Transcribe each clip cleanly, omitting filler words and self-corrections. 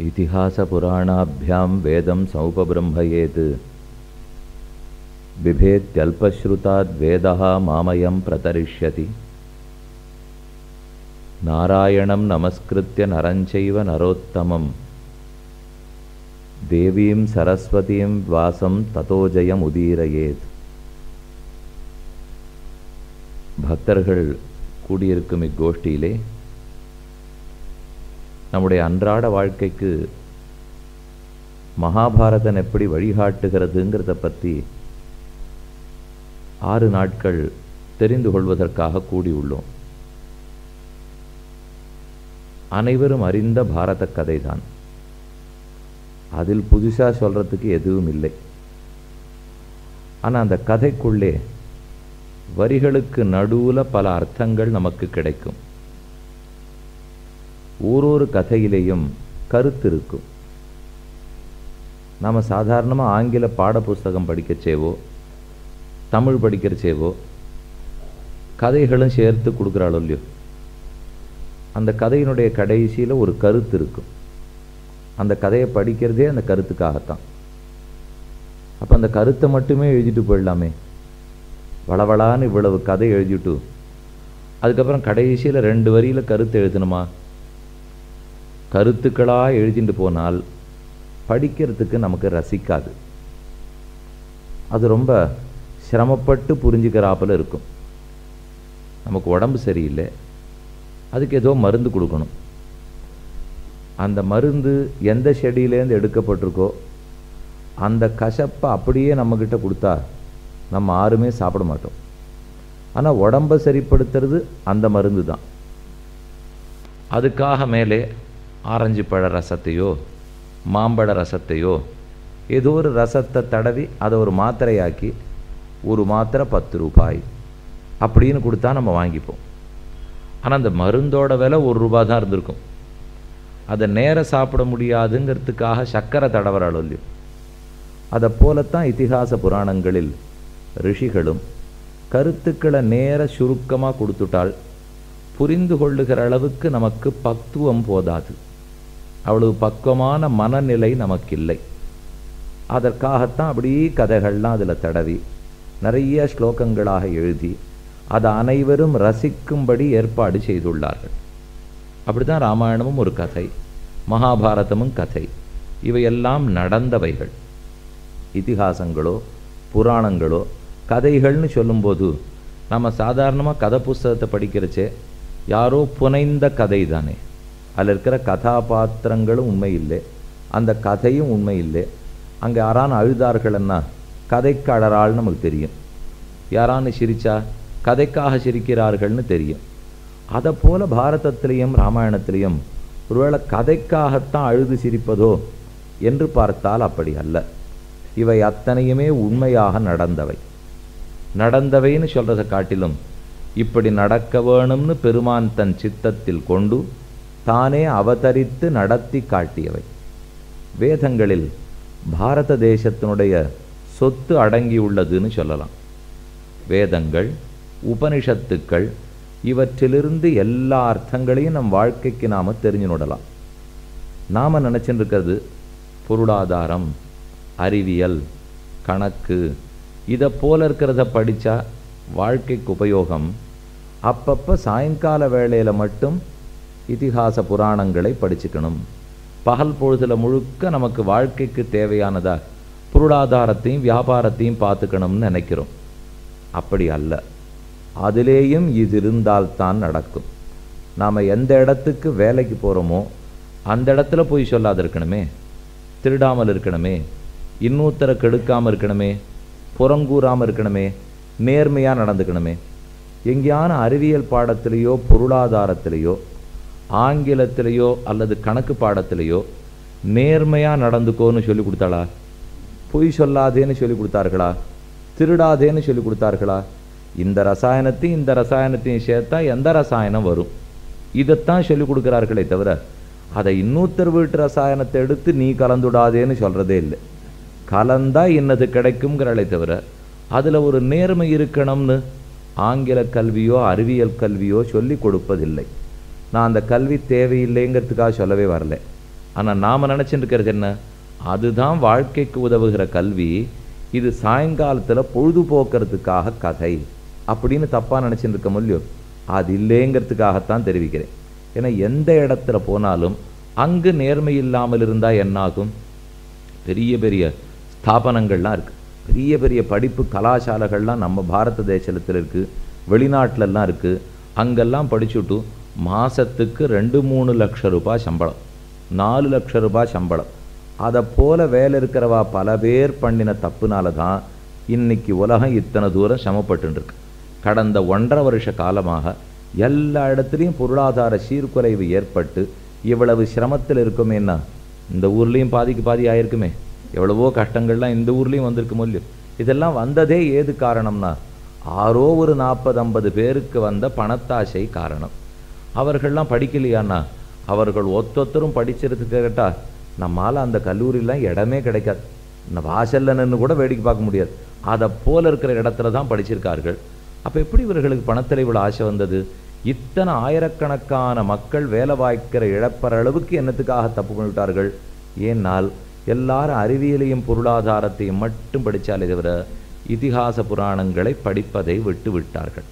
इतिहासपुराणाभ्यां वेदं समुपब्रह्मयेत् बिभेत्यल्पश्रुताद्वेदः मामयं प्रतरिष्यति नारायणं नमस्कृत्य नरं चैव नरोत्तमं देवीं सरस्वतीं व्यासं ततो जयमुदीरयेत्. பக்தர்கள் கூடியிருக்கும் இக்கோஷ்டியிலே நம்முடைய அன்றாட வாழ்க்கைக்கு மகாபாரதம் எப்படி வழிகாட்டுகிறதுங்கிறத பற்றி 6 நாட்கள் தெரிந்து கொள்வதற்காக கூடியுள்ளோம். அனைவரும் அறிந்த பாரத கதைதான். அதில் புதுசாக சொல்கிறதுக்கு எதுவும் இல்லை. ஆனால் அந்த கதைக்குள்ளே வரிகளுக்கு நடுவில் பல அர்த்தங்கள் நமக்கு கிடைக்கும். ஒரு கதையிலேயும் கருத்து இருக்கும். நாம் சாதாரணமாக ஆங்கில பாட புஸ்தகம் படிக்கச்சேவோ தமிழ் படிக்கிறச்சேவோ கதைகளும் சேர்த்து கொடுக்குறாளோ இல்லையோ, அந்த கதையினுடைய கடைசியில் ஒரு கருத்து இருக்கும். அந்த கதையை படிக்கிறதே அந்த கருத்துக்காகத்தான். அப்போ அந்த கருத்தை மட்டுமே எழுதிட்டு போயிடலாமே, வளவளான்னு இவ்வளவு கதை எழுதிட்டு அதுக்கப்புறம் கடைசியில் 2 வரியில் கருத்து எழுதணுமா? கருத்துக்களாக எழுதிட்டு போனால் படிக்கிறதுக்கு நமக்கு ரசிக்காது. அது ரொம்ப சிரமப்பட்டு புரிஞ்சுக்கிறாப்பில் இருக்கும். நமக்கு உடம்பு சரியில்லை, அதுக்கு ஏதோ மருந்து கொடுக்கணும். அந்த மருந்து எந்த செடியிலேருந்து எடுக்கப்பட்டிருக்கோ அந்த கசப்பை அப்படியே நம்மக்கிட்ட கொடுத்தா நம்ம யாருமே சாப்பிட மாட்டோம். ஆனால் உடம்பை சரிப்படுத்துறது அந்த மருந்து தான். அதுக்காக மேலே ஆரஞ்சு பழ ரசத்தையோ மாம்பழ ரசத்தையோ ஏதோ ஒரு ரசத்தை தடவி அதை ஒரு மாத்திரையாக்கி ஒரு மாத்திரை 10 ரூபாய் அப்படின்னு கொடுத்தா நம்ம வாங்கிப்போம். ஆனால் அந்த மருந்தோட விலை 1 ரூபா தான் இருந்திருக்கும். அதை நேர சாப்பிட முடியாதுங்கிறதுக்காக சர்க்கரை தடவராளோ இல்லையோ, அதை போலத்தான் இதிகாச புராணங்களில் ரிஷிகளும் கருத்துக்களை நேர சுருக்கமாக கொடுத்துட்டால் புரிந்து கொள்ளுகிற அளவுக்கு நமக்கு பக்குவம் போதாது. அவ்வளவு பக்குவமான மனநிலை நமக்கு இல்லை. அதற்காகத்தான் அப்படியே கதைகள்லாம் அதில் தடவி நிறைய ஸ்லோகங்களாக எழுதி அதை அனைவரும் ரசிக்கும்படி ஏற்பாடு செய்துள்ளார்கள். அப்படி தான் ராமாயணமும் ஒரு கதை, மகாபாரதமும் கதை. இவையெல்லாம் நடந்தவைகள். இதிகாசங்களோ புராணங்களோ கதைகள்னு சொல்லும்போது நம்ம சாதாரணமாக கதை புஸ்தகத்தை படிக்கிறச்சே யாரோ புனைந்த கதை தானே, அதில் இருக்கிற கதாபாத்திரங்களும் உண்மை இல்லை, அந்த கதையும் உண்மை இல்லை. அங்கே யாரான அழுதார்கள்னா கதைக்கு அழறாள்னு நமக்கு தெரியும், யாரான்னு சிரிச்சா கதைக்காக சிரிக்கிறார்கள்னு தெரியும். அதை போல பாரதத்திலையும் ராமாயணத்திலையும் ஒருவேளை கதைக்காகத்தான் அழுது சிரிப்பதோ என்று பார்த்தால் அப்படி அல்ல. இவை அத்தனையுமே உண்மையாக நடந்தவைன்னு சொல்கிறதை காட்டிலும் இப்படி நடக்க வேணும்னு பெருமான் தன் சித்தத்தில் கொண்டு தானே அவதரித்து நடத்தி காட்டியவை. வேதங்களில் பாரத தேசத்தினுடைய சொத்து அடங்கியுள்ளதுன்னு சொல்லலாம். வேதங்கள், உபனிஷத்துக்கள், இவற்றிலிருந்து எல்லா அர்த்தங்களையும் நம் வாழ்க்கைக்கு நாம் தெரிஞ்சுடலாம். நாம் நினச்சிட்டு இருக்கிறது பொருளாதாரம், அறிவியல், கணக்கு, இதை போல இருக்கிறத படித்தா வாழ்க்கைக்கு உபயோகம். அப்பப்போ சாயங்கால வேளையில் மட்டும் இதிகாச புராணங்களை படிச்சுக்கணும். பகல் பொழுதில் முழுக்க நமக்கு வாழ்க்கைக்கு தேவையானதா பொருளாதாரத்தையும் வியாபாரத்தையும் பார்த்துக்கணும்னு நினைக்கிறோம். அப்படி அல்ல. அதிலேயும் இது இருந்தால்தான் நடக்கும். நாம் எந்த இடத்துக்கு வேலைக்கு போகிறோமோ அந்த இடத்துல போய் சொல்லாது இருக்கணுமே, திருடாமல் இருக்கணுமே, இன்னொருத்தரை கெடுக்காமல் இருக்கணுமே, புறங்கூறாமல் இருக்கணுமே, நேர்மையாக நடந்துக்கணுமே. எங்கேயான அறிவியல் பாடத்திலேயோ பொருளாதாரத்திலேயோ ஆங்கிலத்திலேயோ அல்லது கணக்கு பாடத்திலேயோ நேர்மையாக நடந்துக்கோன்னு சொல்லி கொடுத்தாளா? பொய் சொல்லாதேன்னு சொல்லி கொடுத்தார்களா? திருடாதேன்னு சொல்லி கொடுத்தார்களா? இந்த ரசாயனத்தையும் சேர்த்தா எந்த ரசாயனம் வரும், இதைத்தான் சொல்லி கொடுக்குறார்களே தவிர அதை இன்னொருத்தர் வீட்டு ரசாயனத்தை எடுத்து நீ கலந்துடாதேன்னு சொல்கிறதே இல்லை. கலந்தா இன்னது கிடைக்குங்கிறளை தவிர அதில் ஒரு நேர்மை இருக்கணும்னு ஆங்கில கல்வியோ அறிவியல் கல்வியோ சொல்லி கொடுப்பதில்லை. நான் அந்த கல்வி தேவையில்லைங்கிறதுக்காக சொல்லவே வரல. ஆனால் நாம் நினச்சிட்டு இருக்கிறது என்ன, அதுதான் வாழ்க்கைக்கு உதவுகிற கல்வி, இது சாயங்காலத்தில் பொழுதுபோக்குறதுக்காக கதை அப்படின்னு தப்பாக நினச்சிட்டு இருக்க முடியும். அது இல்லைங்கிறதுக்காகத்தான் தெரிவிக்கிறேன். ஏன்னா எந்த இடத்துல போனாலும் அங்கு நேர்மை இல்லாமல் இருந்தால் என்னாகும்? பெரிய பெரிய ஸ்தாபனங்கள்லாம் இருக்குது, பெரிய பெரிய படிப்பு கலாசாலைகள்லாம் நம்ம பாரத தேசத்தில் இருக்குது, வெளிநாட்டிலலாம் இருக்குது. அங்கெல்லாம் படிச்சுட்டு மாதத்துக்கு 2-3 லட்சம் ரூபாய் சம்பளம், 4 லட்சம் ரூபாய் சம்பளம். அதை போல் வேலை இருக்கிறவா பல பேர் பண்ணின தப்புனால தான் இன்னைக்கு உலகம் இத்தனை தூரம் சமப்பட்டுருக்கு. கடந்த 1.5 வருஷ காலமாக எல்லா இடத்துலையும் பொருளாதார சீர்குலைவு ஏற்பட்டு இவ்வளவு சிரமத்தில் இருக்குமேன்னா இந்த ஊர்லேயும் பாதிக்கு பாதி ஆயிருக்குமே, எவ்வளவோ கஷ்டங்கள்லாம் இந்த ஊர்லேயும் வந்திருக்குமோ இல்லையோ. இதெல்லாம் வந்ததே ஏது காரணம்னா, ஆரோ ஒரு 40-50 பேருக்கு வந்த பணத்தாசை காரணம். அவர்கள்லாம் படிக்கலையாண்ணா, அவர்கள் ஒத்தொத்தரும் படிச்சிருந்துட்டு கேட்டால் நம்மால் அந்த கல்லூரிலாம் இடமே கிடைக்காது, இந்த வாசல்ல நின்று கூட வேடிக்கை பார்க்க முடியாது. அதை போல் இருக்கிற இடத்துல தான் படிச்சிருக்கார்கள். அப்போ எப்படி இவர்களுக்கு பணத்தில் இவ்வளோ ஆசை வந்தது? இத்தனை ஆயிரக்கணக்கான மக்கள் வேலை வாய்க்கிற இழப்பற அளவுக்கு என்னத்துக்காக தப்பு பண்ணிவிட்டார்கள்? ஏன்னால் எல்லாரும் அறிவியலையும் பொருளாதாரத்தையும் மட்டும் படித்தாலே தவிர இதிகாச புராணங்களை படிப்பதை விட்டு விட்டார்கள்.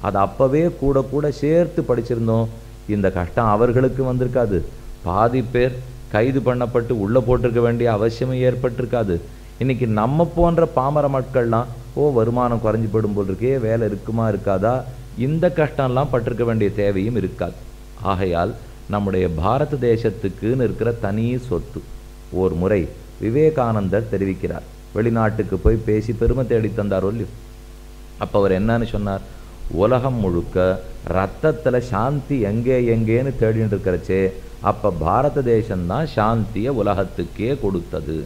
அது அப்போவே கூட கூட சேர்த்து படிச்சிருந்தோம், இந்த கஷ்டம் அவர்களுக்கு வந்திருக்காது. பாதி பேர் கைது பண்ணப்பட்டு உள்ளே போட்டிருக்க வேண்டிய அவசியமும் ஏற்பட்டிருக்காது. இன்றைக்கி நம்ம போன்ற பாமர மக்கள்லாம் வருமானம் குறைஞ்சி போடும் போல் இருக்கே, வேலை இருக்குமா இருக்காதா, இந்த கஷ்டம்லாம் பட்டிருக்க வேண்டிய தேவையும் இருக்காது. ஆகையால் நம்முடைய பாரத தேசத்துக்குன்னு இருக்கிற தனி சொத்து. ஓர் முறை விவேகானந்தர் தெரிவிக்கிறார், வெளிநாட்டுக்கு போய் பேசி பெருமை தேடி தந்தாரோ இல்லையோ. அப்போ அவர் என்னன்னு சொன்னார், உலகம் முழுக்க ரத்தத்தில் சாந்தி எங்கே எங்கேன்னு தேடிட்டு இருக்கிறச்சே, அப்போ பாரத தேசம்தான் சாந்தியை உலகத்துக்கே கொடுத்தது.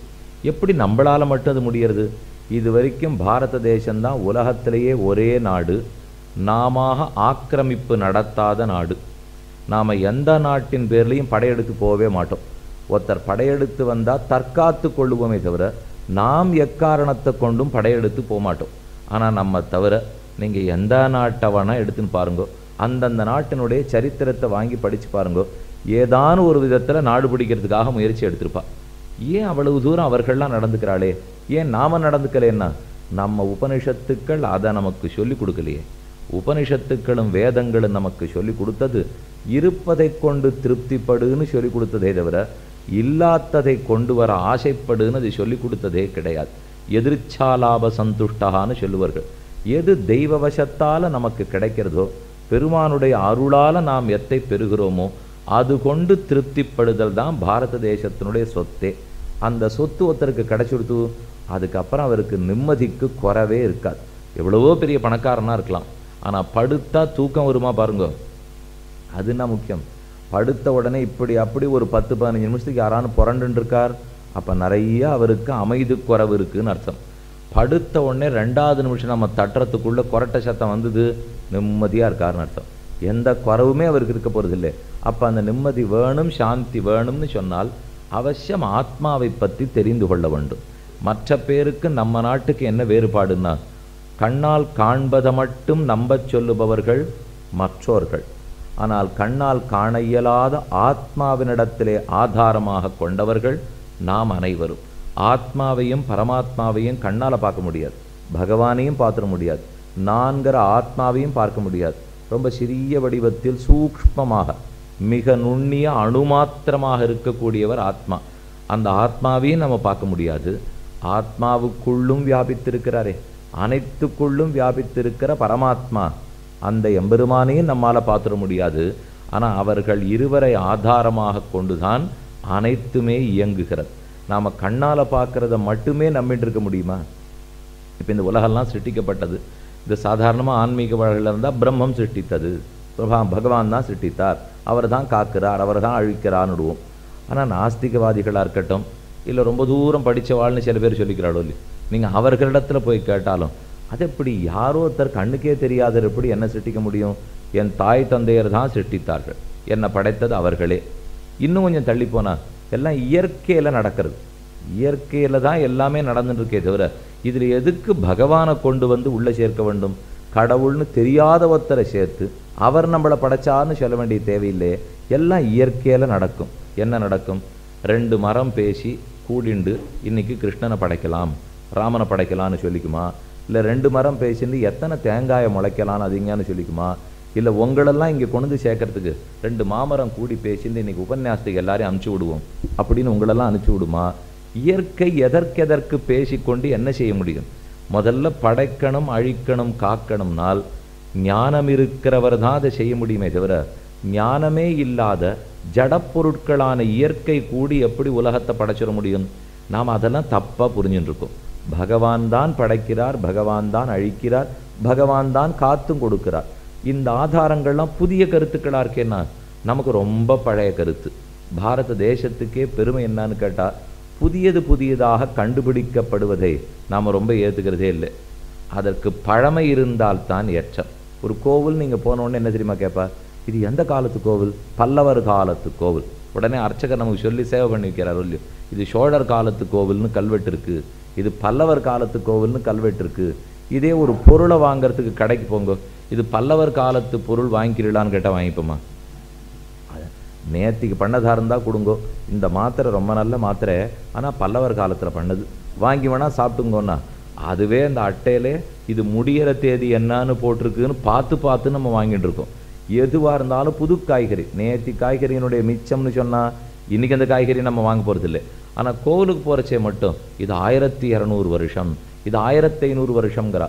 எப்படி நம்மளால் மட்டும் அது முடியறது? இது வரைக்கும் பாரத தேசம்தான் உலகத்திலேயே ஒரே நாடு, நாம ஆக்கிரமிப்பு நடத்தாத நாடு. நாம் எந்த நாட்டின் பேர்லையும் படையெடுத்து போகவே மாட்டோம். ஒருத்தர் படையெடுத்து வந்தால் தற்காத்து கொள்ளுவோமே தவிர நாம் எக்காரணத்தை கொண்டும் படையெடுத்து போக மாட்டோம். ஆனால் நம்ம தவிர நீங்கள் எந்த நாட்டை வேணால் எடுத்துன்னு பாருங்கோ, அந்தந்த நாட்டினுடைய சரித்திரத்தை வாங்கி படித்து பாருங்கோ, ஏதான ஒரு விதத்தில் நாடு பிடிக்கிறதுக்காக முயற்சி எடுத்திருப்பா. ஏன் அவ்வளவு தூரம் அவர்கள்லாம் நடந்துக்கிறாளே, ஏன் நாம் நடந்துக்கலேன்னா, நம்ம உபனிஷத்துக்கள் அதை நமக்கு சொல்லி கொடுக்கலையே. உபனிஷத்துக்களும் வேதங்களும் நமக்கு சொல்லி கொடுத்தது இருப்பதை கொண்டு திருப்திப்படுன்னு சொல்லி கொடுத்ததே தவிர இல்லாததை கொண்டு வர ஆசைப்படுன்னு அது சொல்லி கொடுத்ததே கிடையாது. எதிர்ச்சாலாப சந்துஷ்டகான்னு சொல்லுவார்கள். எது தெய்வ வசத்தால் நமக்கு கிடைக்கிறதோ, பெருமானுடைய அருளால் நாம் எத்தை பெறுகிறோமோ அது கொண்டு திருப்திப்படுதல் தான் பாரத தேசத்தினுடைய சொத்தே. அந்த சொத்து ஒருத்தருக்கு கிடைச்சிடுத்து, அதுக்கப்புறம் அவருக்கு நிம்மதிக்கு குறவே இருக்காது. எவ்வளவோ பெரிய பணக்காரனாக இருக்கலாம், ஆனால் படுத்தா தூக்கம் வருமா பாருங்க, அதுனா முக்கியம். படுத்த உடனே இப்படி அப்படி ஒரு 10-15 நிமிஷத்துக்கு யாரானு புரண்டுன்னு இருக்கார், அப்போ நிறைய அவருக்கு அமைதி குறைவு இருக்குதுன்னு அர்த்தம். படுத்த உடனே 2வது நிமிஷம் நம்ம தட்டுறதுக்குள்ளே கொரட்டை சத்தம் வந்தது, நிம்மதியாக இருக்காருன்னு அர்த்தம். எந்த குறவுமே அவருக்கு இருக்க போகிறதில்லை. அப்போ அந்த நிம்மதி வேணும், சாந்தி வேணும்னு சொன்னால் அவசியம் ஆத்மாவை பற்றி தெரிந்து கொள்ள வேண்டும். மற்ற பேருக்கு நம்ம நாட்டுக்கு என்ன வேறுபாடுன்னா, கண்ணால் காண்பதை மட்டும் நம்பச் சொல்லுபவர்கள் மற்றோர்கள், ஆனால் கண்ணால் காண இயலாத ஆத்மாவினிடத்திலே ஆதாரமாக கொண்டவர்கள் நாம் அனைவரும். ஆத்மாவையும் பரமாத்மாவையும் கண்ணால் பார்க்க முடியாது, பகவானையும் பார்த்துட முடியாது, நான்கிற ஆத்மாவையும் பார்க்க முடியாது. ரொம்ப சிறிய வடிவத்தில் சூக்ஷ்மமாக மிக நுண்ணிய அணுமாத்திரமாக இருக்கக்கூடியவர் ஆத்மா. அந்த ஆத்மாவையும் நம்ம பார்க்க முடியாது. ஆத்மாவுக்குள்ளும் வியாபித்திருக்கிறாரே, அனைத்துக்குள்ளும் வியாபித்திருக்கிற பரமாத்மா அந்த எம்பெருமானையும் நம்மால் பார்த்துட முடியாது. ஆனால் அவர்கள் இருவரை ஆதாரமாக கொண்டுதான் அனைத்துமே இயங்குகிறது. நாம் கண்ணால் பார்க்குறத மட்டுமே நம்பிட்டு இருக்க முடியுமா? இப்போ இந்த உலகெல்லாம் சிருஷ்டிக்கப்பட்டது, இது சாதாரணமாக ஆன்மீக வழியில் இருந்தால் பிரம்மம் சிருஷ்டித்தது, பகவான் தான் சிருஷ்டித்தார், அவர் தான் காக்கிறார், அவர் தான் அழிக்கிறான்னுடுவோம். ஆனால் நாஸ்திகவாதிகளாக இருக்கட்டும், இல்லை ரொம்ப தூரம் படித்தவாள்னு சில பேர் சொல்லிக்கிறாளோ இல்லையா, நீங்கள் அவர்களிடத்தில் போய் கேட்டாலும் அது எப்படி யாரோ ஒருத்தர் கண்ணுக்கே தெரியாத எப்படி என்ன சிருஷ்டிக்க முடியும்? என் தாய் தந்தையர் தான் சிருஷ்டித்தார்கள், என்னை படைத்தது அவர்களே. இன்னும் கொஞ்சம் தள்ளி போனால் எல்லாம் இயற்கையில் நடக்கிறது, இயற்கையில் தான் எல்லாமே நடந்துட்டுருக்கே தவிர இதில் எதுக்கு பகவானை கொண்டு வந்து உள்ளே சேர்க்க வேண்டும்? கடவுள்னு தெரியாத ஒருத்தரை சேர்த்து அவர் நம்மளை படைச்சான்னு சொல்ல வேண்டிய தேவையில்லை. எல்லாம் இயற்கையில் நடக்கும். என்ன நடக்கும்? 2 மரம் பேசி கூடிண்டு இன்னைக்கு கிருஷ்ணனை படைக்கலாம், ராமனை படைக்கலான்னு சொல்லிக்குமா? இல்லை 2 மரம் பேசிட்டு எத்தனை தேங்காயை முளைக்கலான்னு அதுங்கன்னு சொல்லிக்குமா? இல்லை உங்களெல்லாம் இங்கே கொண்டு வந்து சேர்க்கறதுக்கு 2 மாமரம் கூடி பேசிட்டு இன்னைக்கு உபன்யாசத்துக்கு எல்லாரையும் அனுப்பிச்சி விடுவோம் அப்படின்னு உங்களெல்லாம் அனுப்பிச்சி விடுமா? இயற்கை எதற்கெதற்கு பேசிக்கொண்டு என்ன செய்ய முடியும்? முதல்ல படைக்கணும், அழிக்கணும், காக்கணும்னால் ஞானம் இருக்கிறவர் தான் அதை செய்ய முடியுமே தவிர, ஞானமே இல்லாத ஜடப்பொருட்களான இயற்கை கூடி எப்படி உலகத்தை படைச்சிட முடியும்? நாம் அதெல்லாம் தப்பாக புரிஞ்சுட்டு இருக்கோம். பகவான் தான் படைக்கிறார், பகவான் தான் அழிக்கிறார், பகவான் தான் காத்தும் கொடுக்கிறார். இந்த ஆதாரங்கள்லாம் புதிய கருத்துக்களா இருக்கேன்னா நமக்கு ரொம்ப பழைய கருத்து. பாரத தேசத்துக்கே பெருமை என்னன்னு கேட்டால், புதியதாக கண்டுபிடிக்கப்படுவதை நாம் ரொம்ப ஏற்றுக்கிறதே இல்லை. அதற்கு பழமை இருந்தால்தான் ஏற்றம். ஒரு கோவில் நீங்கள் போனோடனே என்ன தெரியுமா கேட்பா? இது எந்த காலத்து கோவில்? பல்லவர் காலத்து கோவில். உடனே அர்ச்சகர் நமக்கு சொல்லி சேவை பண்ணி வைக்கிறார் இல்லையோ, இது சோழர் காலத்து கோவில்னு கல்வெட்டு இருக்குது, இது பல்லவர் காலத்து கோவில்னு கல்வெட்டு இருக்குது. இதே ஒரு பொருளை வாங்கிறதுக்கு கடைக்கு போங்க, இது பல்லவர் காலத்து பொருள் வாங்கிக்கிறீங்களான்னு கேட்டால் வாங்கிப்போமா? நேத்திக்கு பண்ணதாக இருந்தால் கொடுங்கோ, இந்த மாத்திரை ரொம்ப நல்ல மாத்திரை, ஆனால் பல்லவர் காலத்தில் பண்ணது, வாங்கி வேணால் சாப்பிட்டுங்கோன்னா. அதுவே அந்த அட்டையிலே இது முடிகிற தேதி என்னன்னு போட்டிருக்குன்னு பார்த்து நம்ம வாங்கிட்டு இருக்கோம். எதுவாக இருந்தாலும் புது காய்கறி, நேத்தி காய்கறியினுடைய மிச்சம்னு சொன்னால் இன்றைக்கி அந்த காய்கறி நம்ம வாங்க போகிறது இல்லை. ஆனால் கோவிலுக்கு போகிறச்சே மட்டும் இது 1200 வருஷம், இது 1500 வருஷங்கிறா.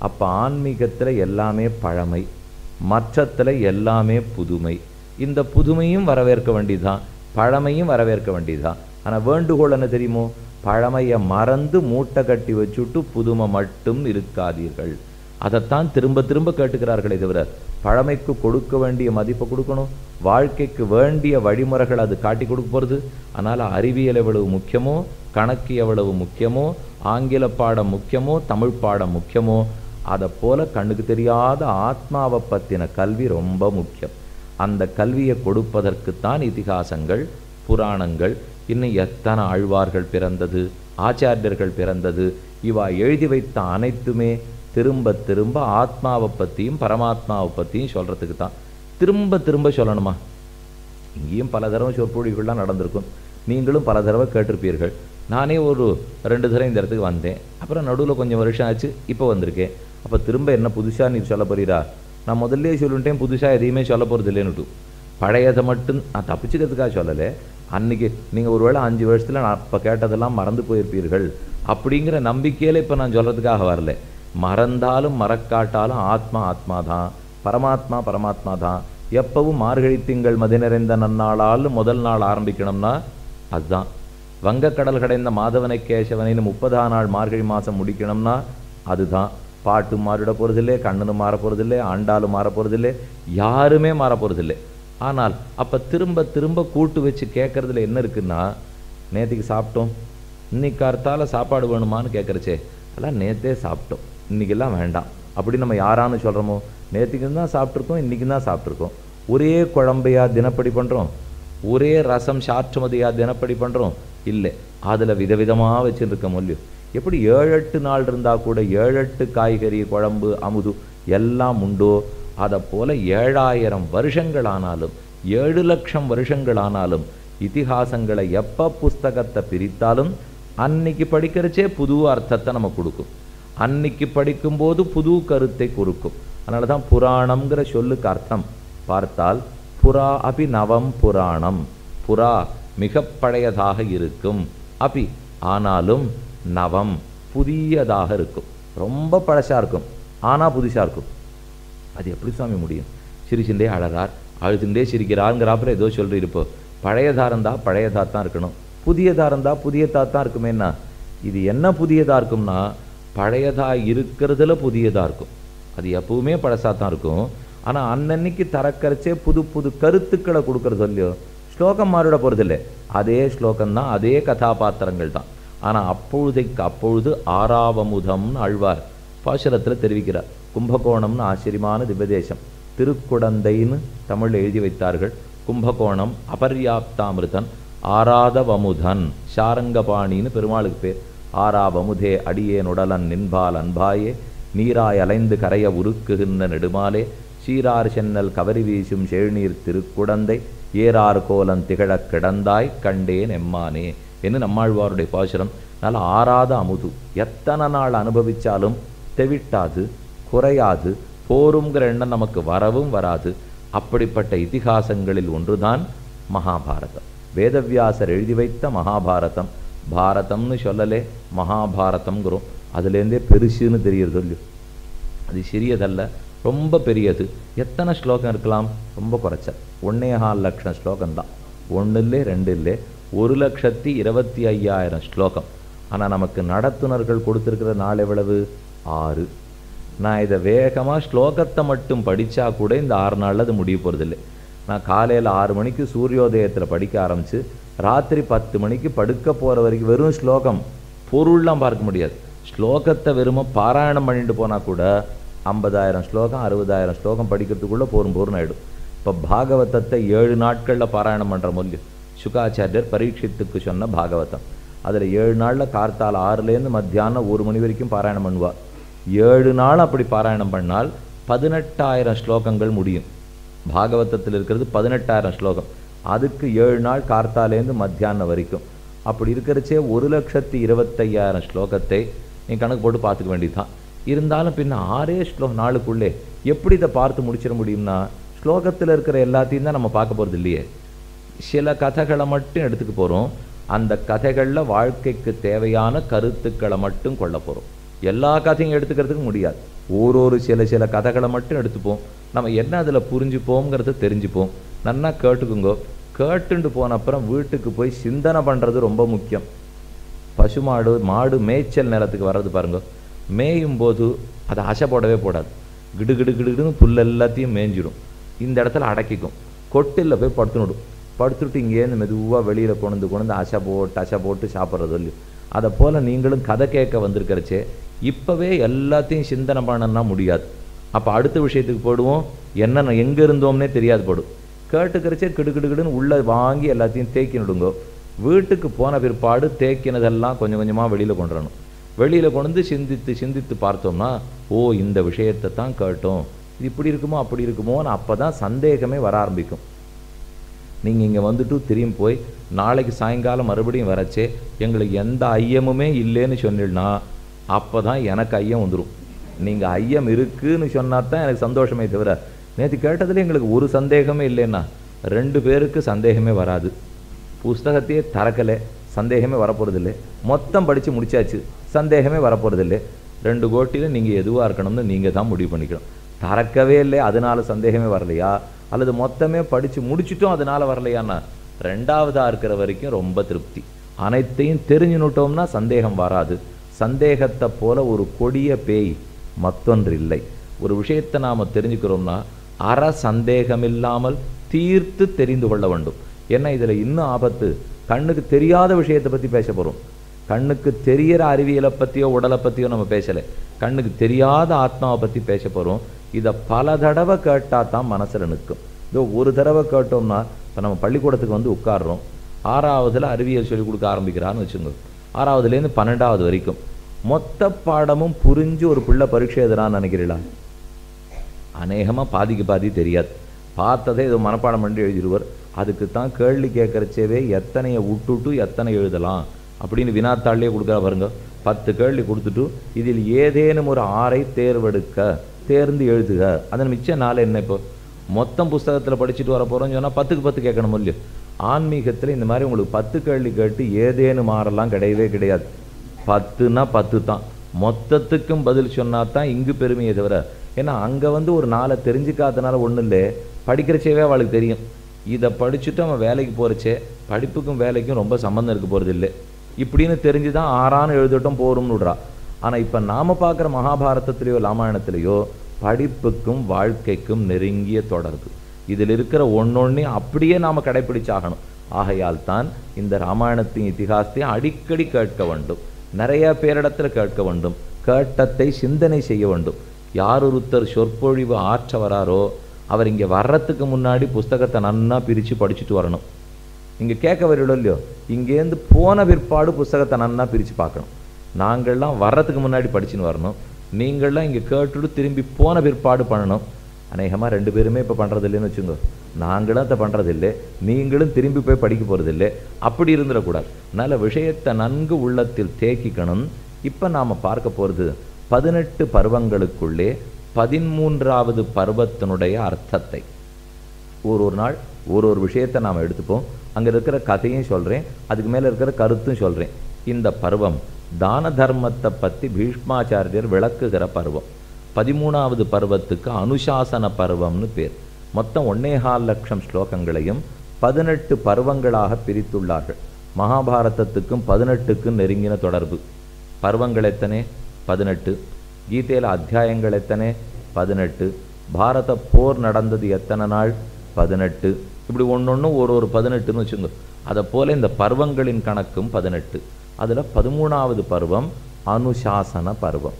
அப்போ ஆன்மீகத்தில் எல்லாமே பழமை, மற்றத்தில் எல்லாமே புதுமை. இந்த புதுமையும் வரவேற்க வேண்டியதுதான், பழமையும் வரவேற்க வேண்டியதுதான். ஆனால் வேண்டுகோள் என்ன தெரியுமோ? பழமையை மறந்து மூட்டை கட்டி வச்சுட்டு புதுமை மட்டும் இருக்காதீர்கள். அதைத்தான் திரும்ப திரும்ப கேட்டுக்கிறார்களே தவிர, பழமைக்கு கொடுக்க வேண்டிய மதிப்பை கொடுக்கணும், வாழ்க்கைக்கு வேண்டிய வழிமுறைகள் அது காட்டி கொடுக்க போகிறது. அதனால் அறிவியல் எவ்வளவு முக்கியமோ, கணக்கு எவ்வளவு முக்கியமோ, ஆங்கில பாடம் முக்கியமோ, தமிழ் பாடம் முக்கியமோ, அதை போல கண்ணுக்கு தெரியாத ஆத்மாவை பற்றின கல்வி ரொம்ப முக்கியம். அந்த கல்வியை கொடுப்பதற்குத்தான் இதிகாசங்கள், புராணங்கள். இன்னும் எத்தனை ஆழ்வார்கள் பிறந்தது, ஆச்சாரியர்கள் பிறந்தது. இவா எழுதி வைத்த அனைத்துமே திரும்ப திரும்ப ஆத்மாவை பற்றியும் பரமாத்மாவை பற்றியும் சொல்கிறதுக்கு தான். திரும்ப திரும்ப சொல்லணுமா? இங்கேயும் பல தடவை சொற்பொழிவுகள்லாம் நடந்திருக்கும், நீங்களும் பல தடவை கேட்டிருப்பீர்கள். நானே ஒரு 2 தடவை இந்த இடத்துக்கு வந்தேன், அப்புறம் நடுவில் கொஞ்சம் வருஷம் ஆச்சு, இப்போ வந்திருக்கேன். அப்போ திரும்ப என்ன புதுசாக நீ சொல்ல போறீரா? நான் முதல்லே சொல்லிட்டேன், புதுசாக எதையுமே சொல்ல போகிறது இல்லைன்னுட்டு. பழையதை மட்டும் நான் தப்பிச்சுக்கிறதுக்காக சொல்லலை. அன்றைக்கி நீங்கள் ஒருவேளை 5 வருஷத்தில் நான் அப்போ கேட்டதெல்லாம் மறந்து போயிருப்பீர்கள் அப்படிங்கிற நம்பிக்கையில் இப்போ நான் சொல்கிறதுக்காக வரல. மறந்தாலும் மறக்காட்டாலும் ஆத்மா ஆத்மா தான், பரமாத்மா பரமாத்மா தான். எப்பவும் மார்கழி திங்கள் மதி நிறைந்த நன்னாளால் முதல் நாள் ஆரம்பிக்கணும்னா அதுதான். வங்கக்கடல் கடைந்த மாதவனை கேசவனைன்னு 30ஆம் நாள் மார்கழி மாதம் முடிக்கணும்னா அதுதான். பாட்டும் மாறிட போகிறதில்லை, கண்ணனும் மாற போகிறதில்லை, ஆண்டாலும் மாற போகிறதில்லை, யாருமே மாற போகிறதில்லை. ஆனால் அப்போ திரும்ப திரும்ப கூட்டு வச்சு கேட்குறதுல என்ன இருக்குன்னா, நேற்றுக்கு சாப்பிட்டோம், இன்னைக்கு கார்த்தால சாப்பாடு வேணுமான்னு கேட்குறச்சே, அதெல்லாம் நேற்றே சாப்பிட்டோம், இன்றைக்கெல்லாம் வேண்டாம் அப்படி நம்ம யாரான்னு சொல்கிறோமோ? நேற்றுக்கு தான் சாப்பிட்ருக்கோம், இன்றைக்கி தான் சாப்பிட்ருக்கோம். ஒரே குழம்பையா தினப்படி பண்ணுறோம், ஒரே ரசம் சாற்றுமதியாக தினப்படி பண்ணுறோம்? இல்லை, அதில் விதவிதமாக வச்சுருக்க முடியும். எப்படி 7-8 நாள் இருந்தால் கூட 7-8 காய்கறி குழம்பு அமுது எல்லாம் உண்டோ, அதை போல் 7000 வருஷங்கள் ஆனாலும் 7 லட்சம் வருஷங்கள் ஆனாலும் இதிகாசங்களை எப்போ புஸ்தகத்தை பிரித்தாலும் அன்னைக்கு படிக்கிறச்சே புது அர்த்தத்தை நம்ம கொடுக்கும், அன்னைக்கு படிக்கும்போது புது கருத்தை கொடுக்கும். அதனால தான் புராணம்ங்கிற சொல்லுக்கு அர்த்தம் பார்த்தால் புரா அபி நவம் புராணம். புரா மிக பழையதாக இருக்கும், அபி ஆனாலும் நவம் புதியதாக இருக்கும். ரொம்ப பழசாக இருக்கும் ஆனால் புதுசாக இருக்கும். அது எப்படி சுவாமி முடியும்? சிரிச்சுட்டே அழறார், அழுதுண்டே சிரிக்கிறாருங்கிறாப்புல ஏதோ சொல்கிறீ. இப்போ பழையதாக இருந்தால் பழையதாக தான் இருக்கணும், புதியதாக இருந்தால் புதியதாக தான் இருக்குமேன்னா இது என்ன புதியதாக இருக்கும்னா, பழையதாக இருக்கிறதுல புதியதாக இருக்கும். அது எப்பவுமே பழசாக தான் இருக்கும். ஆனால் அன்னன்னைக்கு தரக்கரைச்சே புது புது கருத்துக்களை கொடுக்கறது இல்லையோ. ஸ்லோகம் மாறிட போகிறதில்லை, அதே ஸ்லோகம்தான், அதே கதாபாத்திரங்கள் தான். ஆனால் அப்பொழுதைக்கு அப்பொழுது ஆறாவமுதம்னு ஆழ்வார் பாசுரத்தில் தெரிவிக்கிறார். கும்பகோணம்னு ஆச்சரியமான திவ்யதேசம், திருக்குடந்தைன்னு தமிழில் எழுதி வைத்தார்கள். கும்பகோணம் அபர்யாப்தாமிருதன் ஆராதவமுதன் சாரங்கபாணின்னு பெருமாளுக்கு பேர். ஆறாவமுதே அடியேன் உடலன் நின்பால் அன்பாயே நீராய் அலைந்து கரைய உருக்குகின்ற நெடுமாலே சீரார் சென்னல் கவரி வீசும் செழுநீர் திருக்குடந்தை ஏறார் கோலம் திகழக் கிடந்தாய் கண்டேன் எம்மானே என்று நம்மாழ்வாருடைய பாசுரம். அதனால் ஆறாத அமுது எத்தனை நாள் அனுபவித்தாலும் தெவிட்டாது, குறையாது, போருங்கிற எண்ணம் நமக்கு வரவும் வராது. அப்படிப்பட்ட இதிகாசங்களில் ஒன்றுதான் மகாபாரதம். வேதவியாசர் எழுதி வைத்த மகாபாரதம். பாரதம்னு சொல்லலே, மகாபாரதம்ங்கிறோம். அதுலேருந்தே பெருசுன்னு தெரியுறது இல்லையோ. அது சிறியதல்ல, ரொம்ப பெரியது. எத்தனை ஸ்லோகம் இருக்கலாம்? ரொம்ப குறைச்சல். 1.25 லட்சம் ஸ்லோகம்தான். 1 இல்லை 2 இல்லை, 1,25,000 ஸ்லோகம். ஆனால் நமக்கு நடத்துனர்கள் கொடுத்துருக்கிற நாள் எவ்வளவு? 6. நான் இதை வேகமாக ஸ்லோகத்தை மட்டும் படித்தா கூட இந்த 6 நாளில் அது முடிய போகிறதில்லை. நான் காலையில் 6 மணிக்கு சூரியோதயத்தில் படிக்க ஆரம்பித்து ராத்திரி 10 மணிக்கு படுக்க போகிற வரைக்கும் வெறும் ஸ்லோகம், பொருள்லாம் பார்க்க முடியாது. ஸ்லோகத்தை வெறும பாராயணம் பண்ணிட்டு போனால் கூட 50,000 ஸ்லோகம் 60,000 ஸ்லோகம் படிக்கிறதுக்குள்ளே போரும் ஆகிடும். இப்போ பாகவதத்தை 7 நாட்களில் பாராயணம் பண்ணுற மொழி சுகாச்சாரியர் பரீட்சித்துக்கு சொன்ன பாகவதம். அதில் 7 நாளில் கார்த்தால் 6லேருந்து மத்தியானம் 1 மணி வரைக்கும் பாராயணம் பண்ணுவார். 7 நாள் அப்படி பாராயணம் பண்ணால் 18,000 ஸ்லோகங்கள் முடியும். பாகவதத்தில் இருக்கிறது 18,000 ஸ்லோகம். அதுக்கு 7 நாள் கார்த்தாலேருந்து மத்தியானம் வரைக்கும். அப்படி இருக்கிறச்சே 1,25,000 ஸ்லோகத்தை நீ கணக்கு போட்டு பார்த்துக்க வேண்டியதுதான். இருந்தாலும் பின்ன 6 நாளுக்குள்ளே எப்படி இதை பார்த்து முடிச்சிட முடியும்னா, ஸ்லோகத்தில் இருக்கிற எல்லாத்தையும் தான் நம்ம பார்க்க போகிறது இல்லையே. சில கதைகளை மட்டும் எடுத்துக்க போகிறோம். அந்த கதைகளில் வாழ்க்கைக்கு தேவையான கருத்துக்களை மட்டும் கொள்ள போகிறோம். எல்லா கதையும் எடுத்துக்கிறதுக்கு முடியாது. ஒரு சில கதைகளை மட்டும் எடுத்துப்போம். நம்ம என்ன அதில் புரிஞ்சுப்போங்கிறத தெரிஞ்சுப்போம். நல்லா கேட்டுக்குங்கோ. கேட்டுண்டு போன அப்புறம் வீட்டுக்கு போய் சிந்தனை பண்ணுறது ரொம்ப முக்கியம். பசுமாடு மாடு மேய்ச்சல் நிலத்துக்கு வர்றது பாருங்க. மேயும் போது அதை அசை போடவே போடாது. கிடுகிடுன்னு புல் எல்லாத்தையும் மேய்ஞ்சிடும். இந்த இடத்துல அடக்கிக்கும். கொட்டில் போய் படுத்துனுடும். படுத்துட்டு இங்கேருந்து மெதுவாக வெளியில் கொண்டு அசை போட்டு சாப்பிட்றது இல்லையோ. அதை போல் நீங்களும் கதை கேட்க வந்திருக்கிறச்சே இப்போவே எல்லாத்தையும் சிந்தனை பண்ணணும்னா முடியாது. அப்போ அடுத்த விஷயத்துக்கு போடுவோம். என்னென்ன எங்கே இருந்தோம்னே தெரியாது போடும். கேட்டுக்கிறச்சே கிடுகிடுன்னு உள்ளே வாங்கி எல்லாத்தையும் தேக்கினுடுங்கோ. வீட்டுக்கு போன பிற்பாடு தேக்கினதெல்லாம் கொஞ்சம் கொஞ்சமாக வெளியில் கொண்டு வரணும். வெளியில் கொண்டு சிந்தித்து பார்த்தோம்னா, ஓ இந்த விஷயத்தை தான் கேட்டோம், இது இப்படி இருக்குமோ அப்படி இருக்குமோன்னு அப்போ தான் சந்தேகமே வர ஆரம்பிக்கும். நீங்கள் இங்கே வந்துட்டு திரும்பி போய் நாளைக்கு சாயங்காலம் மறுபடியும் வரச்சே எங்களுக்கு எந்த ஐயமுமே இல்லைன்னு சொன்னீங்கன்னா அப்போ தான் எனக்கு ஐயம் வந்துடும். நீங்கள் ஐயம் இருக்குதுன்னு சொன்னால் தான் எனக்கு சந்தோஷமே தவிர, நேற்று கேட்டதில் எங்களுக்கு ஒரு சந்தேகமே இல்லைன்னா 2 பேருக்கு சந்தேகமே வராது. புஸ்தகத்தையே திறக்கலை, சந்தேகமே வரப்போகிறதில்லை. மொத்தம் படித்து முடிச்சாச்சு, சந்தேகமே வரப்போகிறதில்லை. 2 கோட்டியில் நீங்கள் எதுவாக இருக்கணும்னு நீங்கள் தான் முடிவு பண்ணிக்கணும். திறக்கவே இல்லை அதனால சந்தேகமே வரலையா, அல்லது மொத்தமே படித்து முடிச்சிட்டோம் அதனால வரலையான்னா, 2வதாக இருக்கிற வரைக்கும் ரொம்ப திருப்தி. அனைத்தையும் தெரிஞ்சுனுட்டோம்னா சந்தேகம் வராது. சந்தேகத்தை போல ஒரு கொடிய பேய் மற்றொன்று இல்லை. ஒரு விஷயத்தை நாம் தெரிஞ்சுக்கிறோம்னா சந்தேகம் இல்லாமல் தீர்த்து தெரிந்து கொள்ள வேண்டும். ஏன்னா இதில் இன்னும் ஆபத்து. கண்ணுக்கு தெரியாத விஷயத்தை பற்றி பேச போகிறோம். கண்ணுக்கு தெரிகிற அறிவியலை பற்றியோ உடலை பற்றியோ நம்ம பேசலை. கண்ணுக்கு தெரியாத ஆத்மாவை பற்றி பேச போகிறோம். இதை பல தடவை கேட்டால் தான் மனசில் நிற்கும். இதோ ஒரு தடவை கேட்டோம்னா, இப்போ நம்ம பள்ளிக்கூடத்துக்கு வந்து உட்காடுறோம். 6வதுல அறிவியல் சொல்லிக் கொடுக்க ஆரம்பிக்கிறான்னு வச்சுங்க. 6வதுலேருந்து 12வது வரைக்கும் மொத்த பாடமும் புரிஞ்சு ஒரு பிள்ளை பரீட்சை எழுதுறான்னு நினைக்கிறீங்களா? அநேகமாக பாதி தெரியாது. பார்த்ததே ஏதோ மனப்பாடம் பண்ணி எழுதிடுவார். அதுக்கு தான் கேள்வி கேட்குறச்சேவே எத்தனையை விட்டுட்டு எத்தனை எழுதலாம் அப்படின்னு வினாத்தாள்லேயே கொடுக்குறா பாருங்க. 10 கேள்வி கொடுத்துட்டு இதில் ஏதேனும் ஒரு 6ஐ தேர்ந்து எழுதுக. அதன் மிச்சம் 4 என்ன? இப்போ மொத்தம் புஸ்தகத்தில் படிச்சுட்டு வர போகிறோம்னு சொன்னால் 10க்கு 10 கேட்கணும் இல்லையோ. ஆன்மீகத்தில் இந்த மாதிரி உங்களுக்கு 10 கேள்வி கேட்டு ஏதேனும் மாறலாம் கிடையவே கிடையாது. 10ன்னா 10 தான். மொத்தத்துக்கும் பதில் சொன்னால் தான் இங்கு பெருமையை தவிர, ஏன்னா அங்கே வந்து ஒரு 4 தெரிஞ்சுக்காதனால ஒன்றும் இல்லை, படிக்கிறச்சேவே அவளுக்கு தெரியும். இதை படிச்சுட்டு அவன் வேலைக்கு போகிறச்சே படிப்புக்கும் வேலைக்கும் ரொம்ப சம்மந்தம் இருக்க போகிறது இல்லை. இப்படின்னு தெரிஞ்சு தான் 6ஆன்னு எழுதட்டும் போகிறோம்னு விட்றா. ஆனால் இப்போ நாம் பார்க்குற மகாபாரதத்திலேயோ ராமாயணத்திலேயோ படிப்புக்கும் வாழ்க்கைக்கும் நெருங்கிய தொடர்பு. இதில் இருக்கிற ஒன்னொன்னையும் அப்படியே நாம் கடைப்பிடிச்சாகணும். ஆகையால் தான் இந்த ராமாயணத்தின் இதிகாசத்தையும் அடிக்கடி கேட்க வேண்டும். நிறைய பேரிடத்தில் கேட்க வேண்டும். கேட்டத்தை சிந்தனை செய்ய வேண்டும். யார் ஒருத்தர் சொற்பொழிவு ஆற்ற வராரோ அவர் இங்கே வர்றதுக்கு முன்னாடி புஸ்தகத்தை நன்னா பிரித்து படிச்சுட்டு வரணும். இங்கே கேட்க வரீங்களோ இல்லையோ, இங்கேருந்து போன பிற்பாடு புஸ்தகத்தை நன்னா பிரித்து பார்க்கணும். நாங்கள்லாம் வர்றதுக்கு முன்னாடி படிச்சுன்னு வரணும். நீங்கள்லாம் இங்கே கேட்டுட்டு திரும்பி போன பிற்பாடு பண்ணணும். அநேகமாக 2 பேருமே இப்போ பண்ணுறதில்லைன்னு வச்சுங்க. நாங்களும் அதை பண்ணுறதில்லை, நீங்களும் திரும்பி போய் படிக்க போகிறதில்லை. அப்படி இருந்துடக்கூடாது. அதனால் விஷயத்தை நன்கு உள்ளத்தில் தேக்கிக்கணும். இப்போ நாம் பார்க்க போகிறது 18 பருவங்களுக்குள்ளே 13வது பருவத்தினுடைய அர்த்தத்தை. ஒரு நாள் ஒரு விஷயத்தை நாம் எடுத்துப்போம். அங்கே இருக்கிற கதையும் சொல்கிறேன், அதுக்கு மேலே இருக்கிற கருத்தும் சொல்கிறேன். இந்த பருவம் தான தர்மத்தை பற்றி பீஷ்மாச்சாரியர் விளக்குகிற பருவம். 13வது பருவத்துக்கு அனுசாசன பருவம்னு பேர். மொத்தம் 1.25 லட்சம் ஸ்லோகங்களையும் 18 பருவங்களாக பிரித்துள்ளார்கள். மகாபாரதத்துக்கும் 18க்கும் நெருங்கின தொடர்பு. பருவங்கள் எத்தனை? 18. கீதையில் அத்தியாயங்கள் எத்தனை? 18. பாரத போர் நடந்தது எத்தனை நாள்? 18. இப்படி ஒன்று ஒரு 18ன்னு வச்சுங்க. அதை போல இந்த பருவங்களின் கணக்கும் 18. அதில் 13வது பருவம் அனுசாசன பருவம்.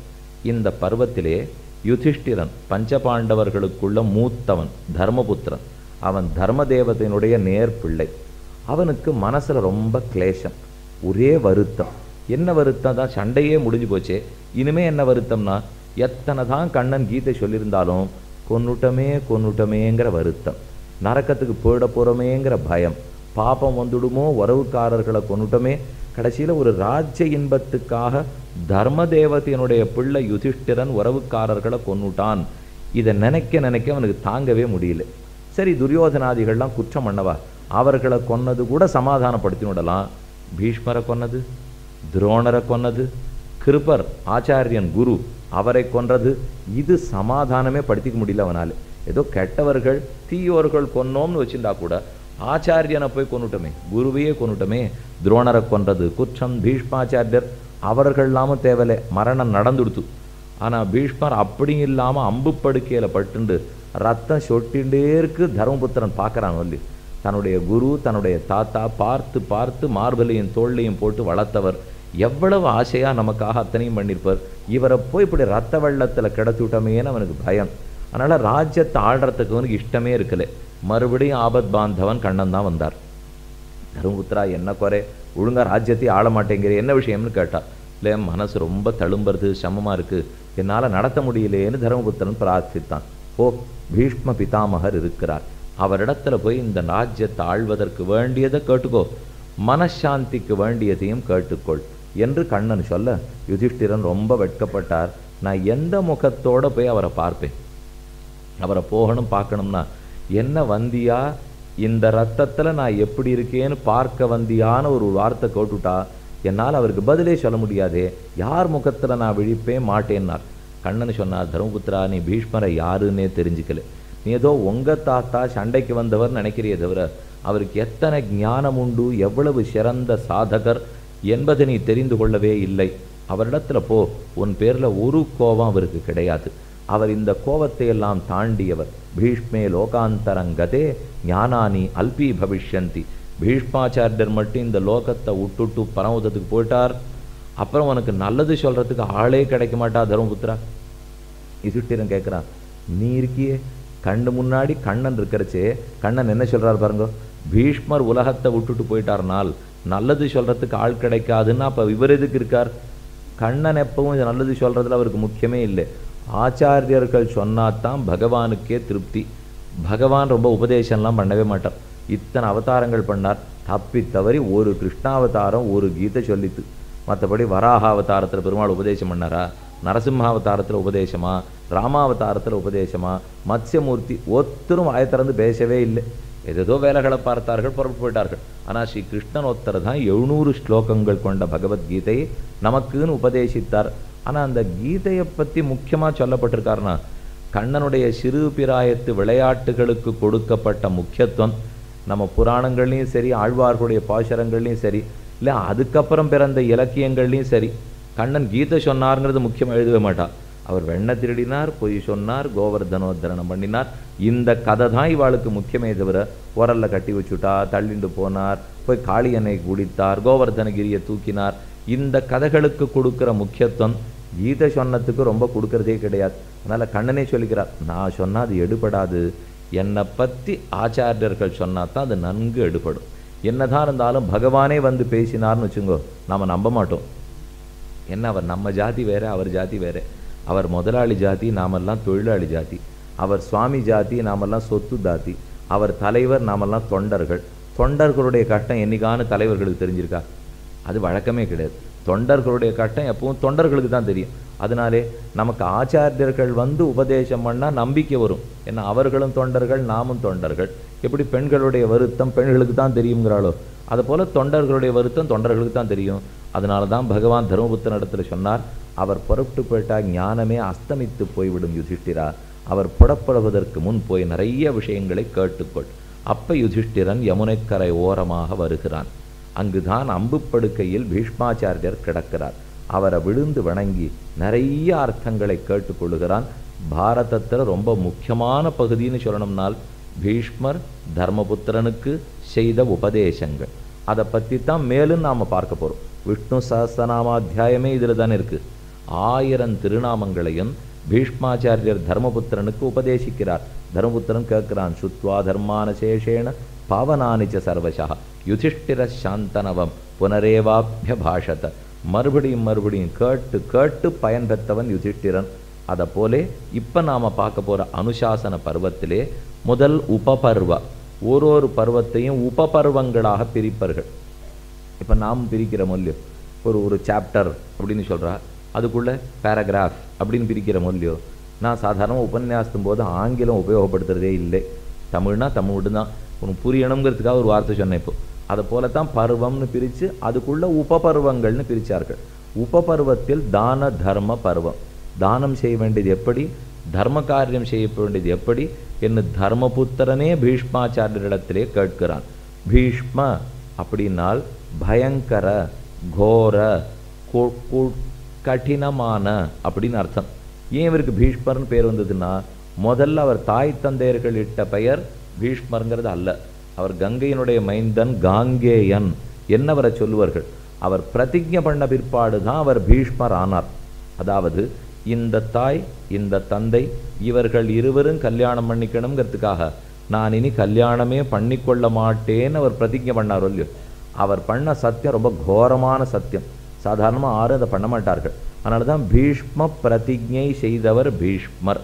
இந்த பருவத்திலே யுதிஷ்டிரன் பஞ்சபாண்டவர்களுக்குள்ள மூத்தவன், தர்மபுத்திரன். அவன் தர்மதேவதையினுடைய நேர்பிள்ளை. அவனுக்கு மனசில் ரொம்ப கிளேசம், ஒரே வருத்தம். என்ன வருத்தம்? தான் சண்டையே முடிஞ்சு போச்சே, இனிமே என்ன வருத்தம்னா, எத்தனை தான் கண்ணன் கீதை சொல்லியிருந்தாலும் கொன்னுட்டமேங்கிற வருத்தம், நரக்கத்துக்கு போயிட போகிறோமேங்கிற பயம், பாப்பம் வந்துடுமோ, உறவுக்காரர்களை கொன்னுட்டமே, கடைசியில் ஒரு ராஜ்ய இன்பத்துக்காக தர்மதேவதையினுடைய பிள்ளை யுதிஷ்டிரன் உறவுக்காரர்களை கொன்னுட்டான். இதை நினைக்க அவனுக்கு தாங்கவே முடியல. சரி, துரியோதனாதிகள்லாம் குற்றம் பண்ணவா, அவர்களை கொன்னது கூட சமாதானப்படுத்தி விடலாம். பீஷ்மரை கொன்னது, துரோணரை கொன்னது, கிருபர் ஆச்சாரியன் குரு அவரை கொன்றது, இது சமாதானமே படுத்திக்க முடியல அவனால். ஏதோ கெட்டவர்கள் தீயோர்கள் கொன்னோம்னு வச்சுருந்தா கூட ஆச்சாரியனை போய் கொன்னுட்டோமே, குருவையே கொன்னுட்டோமே. துரோணரை கொன்றது குற்றம். பீஷ்மாச்சாரியர் அவர்கள் இல்லாமல் தேவலை, மரணம் நடந்துடுத்து. ஆனால் பீஷ்மர் அப்படி இல்லாமல் அம்பு படுக்கையில் பட்டுண்டு ரத்தம் சொட்டின்றே இருக்கு. தர்மபுத்திரன் பார்க்குறான் வந்து, தன்னுடைய குரு தன்னுடைய தாத்தா பார்த்து பார்த்து மார்பலையும் தோல்லையும் போட்டு வளர்த்தவர், எவ்வளவு ஆசையாக நமக்காக அத்தனையும் பண்ணியிருப்பார். இவரை போய் இப்படி ரத்த வெள்ளத்தில் கிடத்துட்டமேன்னு அவனுக்கு பயம். அதனால் ராஜ்யத்தை ஆள்றதுக்கு அவனுக்கு இஷ்டமே இருக்கலை. மறுபடியும் ஆபத் பாந்தவன் கண்ணன் தான் வந்தார். தர்மபுத்திரா, என்ன குறை, ஒழுங்காக ராஜ்யத்தை ஆள மாட்டேங்கிற, என்ன விஷயம்னு கேட்டா. இல்லை, மனசு ரொம்ப தழும்புறது, சமமாக இருக்குது, என்னால் நடத்த முடியலேன்னு தர்மபுத்திரன் பிரார்த்தித்தான். ஓ, பீஷ்ம பிதாமகர் இருக்கிறார், அவரிடத்துல போய் இந்த ராஜ்யத்தை ஆள்வதற்கு வேண்டியதை கேட்டுக்கோ, மனசாந்திக்கு வேண்டியதையும் கேட்டுக்கொள் என்று கண்ணன் சொல்ல, யுதிஷ்டிரன் ரொம்ப வெட்கப்பட்டார். நான் எந்த முகத்தோடு போய் அவரை பார்ப்பேன்? அவரை போகணும் பார்க்கணும்னா, என்ன வந்தியா, இந்த ரத்தத்தில் நான் எப்படி இருக்கேன்னு பார்க்க வந்தியான ஒரு வார்த்தை கேட்டுட்டா என்னால் அவருக்கு பதிலே சொல்ல முடியாதே, யார் முகத்தில் நான் விழிப்பேன் மாட்டேன்னார். கண்ணன் சொன்னார், தர்மபுத்திரா, நீ பீஷ்மரை யாருன்னே தெரிஞ்சுக்கல. நீ ஏதோ உங்கள் தாத்தா சண்டைக்கு வந்தவர் நினைக்கிறியே தவிர அவருக்கு எத்தனை ஞானம் உண்டு, எவ்வளவு சிறந்த சாதகர் என்பதை நீ தெரிந்து கொள்ளவே இல்லை. அவரிடத்துல போ, உன் பேரில் ஒரு கோபம் அவருக்கு கிடையாது. அவர் இந்த கோபத்தை எல்லாம் தாண்டியவர். பீஷ்மே லோகாந்தரங்கதே ஞானானி அல்பி பவிஷ்யந்தி. பீஷ்மாச்சாரியர் மட்டும் இந்த லோகத்தை விட்டுட்டு பரமதத்துக்கு போயிட்டார், அப்புறம் உனக்கு நல்லது சொல்கிறதுக்கு ஆளே கிடைக்க மாட்டா தர்மபுத்திரா. யுதிஷ்டிரன் கேட்குறான், நீ இருக்கியே கண்ணு முன்னாடி கண்ணன் இருக்கிறச்சே, கண்ணன் என்ன சொல்கிறார் பாருங்க, பீஷ்மர் உலகத்தை விட்டுட்டு போயிட்டார்னால் நல்லது சொல்கிறதுக்கு ஆள் கிடைக்காதுன்னா அப்போ இவர் எதுக்கு இருக்கார்? கண்ணன் எப்பவும் நல்லது சொல்கிறதுல அவருக்கு முக்கியமே இல்லை. ஆச்சாரியர்கள் சொன்னாதான் பகவானுக்கே திருப்தி. பகவான் ரொம்ப உபதேசம்லாம் பண்ணவே மாட்டார். இத்தனை அவதாரங்கள் பண்ணார், தப்பி தவறி ஒரு கிருஷ்ணாவதாரம் ஒரு கீதை சொல்லித்து. மற்றபடி வராக அவதாரத்தில் பெருமாள் உபதேசம் பண்ணாரா? நரசிம்மாவதாரத்தில் உபதேசமா? ராமாவதாரத்தில் உபதேசமா? மத்ஸ்யமூர்த்தி ஒருத்தரும் வாயை திறந்து பேசவே இல்லை. ஏதோ வேலைகளை பார்த்தார்கள், புறப்பட்டு போயிட்டார்கள். ஆனால் ஸ்ரீ கிருஷ்ணன் ஒருத்தர் தான் 700 ஸ்லோகங்கள் கொண்ட பகவத்கீதையை நமக்குன்னு உபதேசித்தார். ஆனால் அந்த கீதையை பற்றி முக்கியமாக சொல்லப்பட்டிருக்காருன்னா, கண்ணனுடைய சிறு பிராயத்து விளையாட்டுகளுக்கு கொடுக்கப்பட்ட முக்கியத்துவம் நம்ம புராணங்கள்லையும் சரி, ஆழ்வார்களுடைய பாசுரங்கள்லையும் சரி, இல்லை அதுக்கப்புறம் பிறந்த இலக்கியங்கள்லையும் சரி, கண்ணன் கீதை சொன்னாருங்கிறது முக்கியமாக எழுதவே மாட்டார். அவர் வெண்ணை திருடினார், பொய் சொன்னார், கோவர்தனோத்தரணம் பண்ணினார், இந்த கதை தான் இவாளுக்கு முக்கியமே தவிர, உரலில் கட்டி வச்சுட்டா, தள்ளிண்டு போனார், போய் காளி எண்ணெய் குடித்தார், கோவர்தனகிரியை தூக்கினார், இந்த கதைகளுக்கு கொடுக்குற முக்கியத்துவம் கீதை சொன்னதுக்கு ரொம்ப கொடுக்கறதே கிடையாது. அதனால் கண்ணனே சொல்லிக்கிறார், நான் சொன்னால் அது எடுபடாது, என்னை பற்றி ஆச்சாரியர்கள் சொன்னால் தான் அது நன்கு எடுபடும். என்னதான் இருந்தாலும் பகவானே வந்து பேசினார்னு வச்சுங்கோ, நாம் நம்ப மாட்டோம். என்ன, அவர் நம்ம ஜாதி வேறு, அவர் ஜாதி வேறு. அவர் முதலாளி ஜாதி, நாமெல்லாம் தொழிலாளி ஜாதி. அவர் சுவாமி ஜாதி, நாமெல்லாம் சொத்து தாத்தி. அவர் தலைவர், நாமெல்லாம் தொண்டர்கள். தொண்டர்களுடைய கஷ்டம் என்னைக்கான தலைவர்களுக்கு தெரிஞ்சிருக்கா? அது வழக்கமே கிடையாது. தொண்டர்களுடைய கஷ்டம் எப்பவும் தொண்டர்களுக்கு தான் தெரியும். அதனாலே நமக்கு ஆச்சாரியர்கள் வந்து உபதேசம் பண்ணால் நம்பிக்கை வரும். ஏன்னா அவர்களும் தொண்டர்கள், நாமும் தொண்டர்கள். எப்படி பெண்களுடைய வருத்தம் பெண்களுக்கு தான் தெரியுங்கிறாளோ, அதுபோல் தொண்டர்களுடைய வருத்தம் தொண்டர்களுக்கு தான் தெரியும். அதனால தான் பகவான் தர்மபுத்திரனிடத்தில் சொன்னார், அவர் புறப்பட்டு போயிட்டால் ஞானமே அஸ்தமித்து போய்விடும் யுதிஷ்டிரா. அவர் புறப்படுவதற்கு முன் போய் நிறைய விஷயங்களை கேட்டுக்கொள். அப்ப யுதிஷ்டிரன் யமுனைக்கரை ஓரமாக வருகிறான். அங்குதான் அம்பு படுக்கையில் பீஷ்மாச்சாரியர் கிடக்கிறார். அவரை விழுந்து வணங்கி நிறைய அர்த்தங்களை கேட்டுக்கொள்ளுகிறான். பாரதத்தில் ரொம்ப முக்கியமான பகுதின்னு சொல்லணும்னால் பீஷ்மர் தர்மபுத்திரனுக்கு செய்த உபதேசங்கள், அதை பற்றி தான் மேலும் நாம் பார்க்க போகிறோம். விஷ்ணு சஹஸ்ரநாமாத்தியாயமே இதில் தானே இருக்குது. 1000 திருநாமங்களையும் பீஷ்மாச்சாரியர் தர்மபுத்திரனுக்கு உபதேசிக்கிறார். தர்மபுத்திரன் கேட்கிறான், சுத்வா தர்மான சேஷேன பாவனானிச்ச சர்வசா யுதிஷ்டிர சாந்தனவம் புனரேவாபிய பாஷத. மறுபடியும் மறுபடியும் கேட்டு கேட்டு பயன் பெற்றவன் யுதிஷ்டிரன். அதை போலே இப்போ நாம் பார்க்க போகிற அனுசாசன பருவத்திலே முதல் உபபர்வ, ஒரு பருவத்தையும் உபபர்வங்களாக பிரிப்பார்கள். இப்போ நாம் பிரிக்கிற மொழியோ ஒரு சாப்டர் அப்படின்னு சொல்கிறா, அதுக்குள்ளே பேராகிராஃப் அப்படின்னு பிரிக்கிற மொழியோ. நான் சாதாரண உபன்யாசத்தும் போது ஆங்கிலம் உபயோகப்படுத்துறதே இல்லை. தமிழ்னா தமிழ் தான், உனக்கு புரியணுங்கிறதுக்காக ஒரு வார்த்தை சொன்னேன். இப்போ அதை போல தான் பருவம்னு பிரித்து அதுக்குள்ளே உபபருவங்கள்னு பிரித்தார்கள். உபபருவத்தில் தான தர்ம பருவம், தானம் செய்ய வேண்டியது எப்படி, தர்ம காரியம் செய்ய வேண்டியது எப்படி என்று தர்மபுத்திரனே பீஷ்மாச்சாரியரிடத்திலே கேட்கிறான். பீஷ்ம அப்படின்னால் பயங்கர, கோர, கடினமான அப்படின்னு அர்த்தம். ஏன் இவருக்கு பீஷ்மர்னு பேர் வந்ததுன்னா, முதல்ல அவர் தாய் தந்தையர்கள் இட்ட பெயர் பீஷ்மருங்கிறது அல்ல. அவர் கங்கையினுடைய மைந்தன் காங்கேயன் என்னவரை சொல்லுவார்கள். அவர் பிரதிஜை பண்ண பிற்பாடு தான் அவர் பீஷ்மர் ஆனார். அதாவது இந்த தாய் இந்த தந்தை இவர்கள் இருவரும் கல்யாணம் பண்ணிக்கணுங்கிறதுக்காக நான் இனி கல்யாணமே பண்ணிக்கொள்ள மாட்டேன்னு அவர் பிரதிஜை பண்ணார் இல்லையோ. அவர் பண்ண சத்தியம் ரொம்ப கோரமான சத்தியம். சாதாரணமாக யாரும் அதை பண்ண மாட்டார்கள். அதனால தான் பீஷ்ம பிரதிஜை செய்தவர் பீஷ்மர்.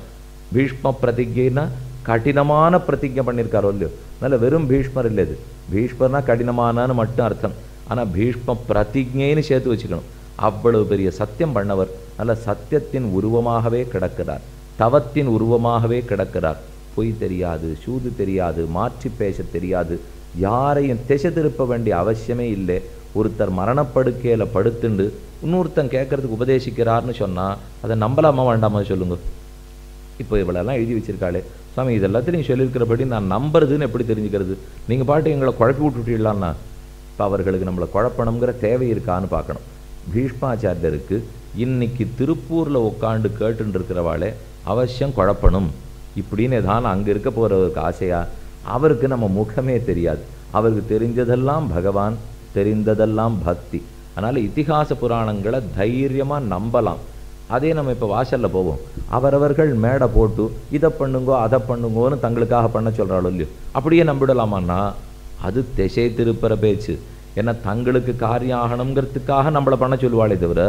பீஷ்ம பிரதிஜைன்னா கடினமான பிரதிஜை பண்ணியிருக்காரோ இல்லையோ. அதனால் வெறும் பீஷ்மர் இல்லை, இது பீஷ்மர்னா கடினமானு மட்டும் அர்த்தம். ஆனால் பீஷ்ம பிரதிஜைன்னு சேர்த்து வச்சுக்கணும். அவ்வளவு பெரிய சத்தியம் பண்ணவர். நல்ல சத்தியத்தின் உருவமாகவே கிடக்கிறார், தவத்தின் உருவமாகவே கிடக்கிறார். பொய் தெரியாது, சூது தெரியாது, மாற்றி பேச தெரியாது, யாரையும் திசை திருப்ப வேண்டிய அவசியமே இல்லை. ஒருத்தர் மரணப்படுக்கையில் படுத்துண்டு இன்னொருத்தன் கேட்கறதுக்கு உபதேசிக்கிறார்னு சொன்னால் அதை நம்பலாமா வேண்டாமா சொல்லுங்க. இப்போ இவ்வளோலாம் எழுதி வச்சிருக்காளே சுவாமி, இதெல்லாத்தையும் நீங்கள் சொல்லியிருக்கிறபடி நான் நம்புறதுன்னு எப்படி தெரிஞ்சுக்கிறது? நீங்கள் பாட்டு எங்களை குழப்பி விட்டுட்டீங்களான்னா இப்போ அவர்களுக்கு நம்மளை குழப்பணுங்கிற தேவை இருக்கான்னு பார்க்கணும். பீஷ்மாச்சாரியருக்கு இன்னைக்கு திருப்பூரில் உட்காந்து கேட்டுன்னு இருக்கிறவாளே அவசியம் குழப்பணும் இப்படின்னு ஏதான அங்கே இருக்க போகிறவருக்கு ஆசையா? அவருக்கு நம்ம முகமே தெரியாது. அவருக்கு தெரிஞ்சதெல்லாம் பகவான், தெரிந்ததெல்லாம் பக்தி. அதனால் இதிகாச புராணங்களை தைரியமாக நம்பலாம். அதே நம்ம இப்போ வாசலில் போவோம், அவரவர்கள் மேடை போட்டு இதை பண்ணுங்கோ அதை பண்ணுங்கோன்னு தங்களுக்காக பண்ண சொல்கிறாளோ இல்லையோ, அப்படியே நம்பிடலாமான்னா அது திசை திருப்புற பேச்சு. ஏன்னா தங்களுக்கு காரியம் ஆகணுங்கிறதுக்காக நம்மளை பண்ண சொல்லுவாளே தவிர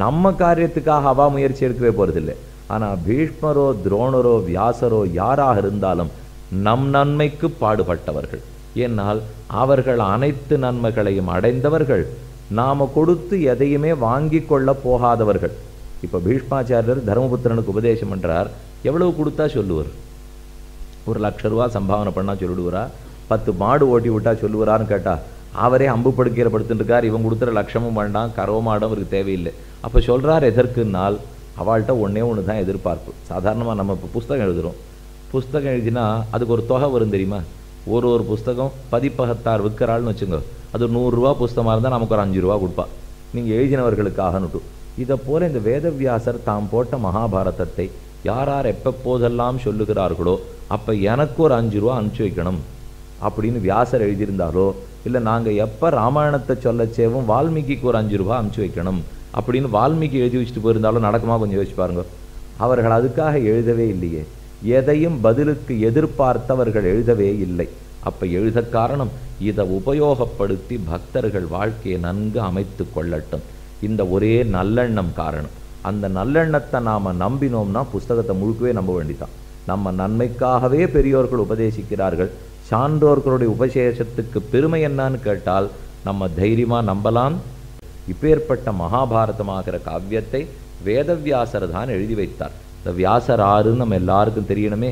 நம்ம காரியத்துக்காக அவா முயற்சி எடுக்கவே போகிறதில்லை. ஆனால் பீஷ்மரோ துரோணரோ வியாசரோ யாராக இருந்தாலும் நம் நன்மைக்கு பாடுபட்டவர்கள். ஏன்னால் அவர்கள் அனைத்து நன்மைகளையும் அடைந்தவர்கள், நாம் கொடுத்து எதையுமே வாங்கி கொள்ள போகாதவர்கள். இப்போ பீஷ்மாச்சாரியர் தர்மபுத்திரனுக்கு உபதேசம் பண்ணுறார். எவ்வளவு கொடுத்தா சொல்லுவார்? 1,00,000 ரூபா சம்பாவனை பண்ணால் சொல்லிவிடுவாரா? 10 மாடு ஓட்டி விட்டா சொல்லுவாரான்னு கேட்டால் அவரே அம்பு படுக்கையில் படுத்துட்டுருக்கார். இவன் கொடுத்துற லட்சமும் வேண்டாம், கரவ மாடும் அவருக்கு தேவையில்லை. அப்போ சொல்கிறார் எதற்குனால் அவள்கிட்ட ஒன்றே ஒன்று தான் எதிர்பார்ப்பு. சாதாரணமாக நம்ம இப்போ புஸ்தகம் எழுதுகிறோம், புஸ்தகம் எழுதினா அதுக்கு ஒரு தொகை வரும் தெரியுமா? ஒரு புஸ்தகம் பதிப்பகத்தார் விற்கிறாள்னு வச்சுங்க, அது 100 ரூபா புஸ்தகமாக இருந்தால் நமக்கு ஒரு 5 ரூபா கொடுப்பா, நீங்கள் எழுதினவர்களுக்காகனுட்டு. இதை போல் இந்த வேதவியாசர் தாம் போட்ட மகாபாரதத்தை யார் யார் எப்போதெல்லாம் சொல்லுகிறார்களோ அப்போ எனக்கு ஒரு 5 ரூபா அனுப்பிச்சி வைக்கணும் அப்படின்னு வியாசர் எழுதியிருந்தாலோ, இல்லை நாங்கள் எப்போ ராமாயணத்தை சொல்லச்சேவும் வால்மீகிக்கு ஒரு 5 ரூபா அனுப்பிச்சி வைக்கணும் அப்படின்னு வால்மீகி எழுதி வச்சுட்டு போயிருந்தாலும் நடக்குமா? கொஞ்சம் யோசிச்சு பாருங்க. அவர்கள் அதுக்காக எழுதவே இல்லையே. எதையும் பதிலுக்கு எதிர்பார்த்தவர்கள் எழுதவே இல்லை. அப்போ எழுத காரணம் இதை உபயோகப்படுத்தி பக்தர்கள் வாழ்க்கையை நன்கு அமைத்து கொள்ளட்டும். இந்த ஒரே நல்லெண்ணம் காரணம். அந்த நல்லெண்ணத்தை நாம் நம்பினோம்னா புஸ்தகத்தை முழுக்கவே நம்ப வேண்டிதான். நம்ம நன்மைக்காகவே பெரியோர்கள் உபதேசிக்கிறார்கள். சான்றோர்களுடைய உபதேசத்துக்கு பெருமை என்னன்னு கேட்டால் நம்ம தைரியமாக நம்பலாம். இப்பேற்பட்ட மகாபாரதமாகிற காவியத்தை வேதவியாசர் தான் எழுதி வைத்தார். இந்த வியாசர் ஆறுன்னு நம்ம எல்லாருக்கும் தெரியணுமே.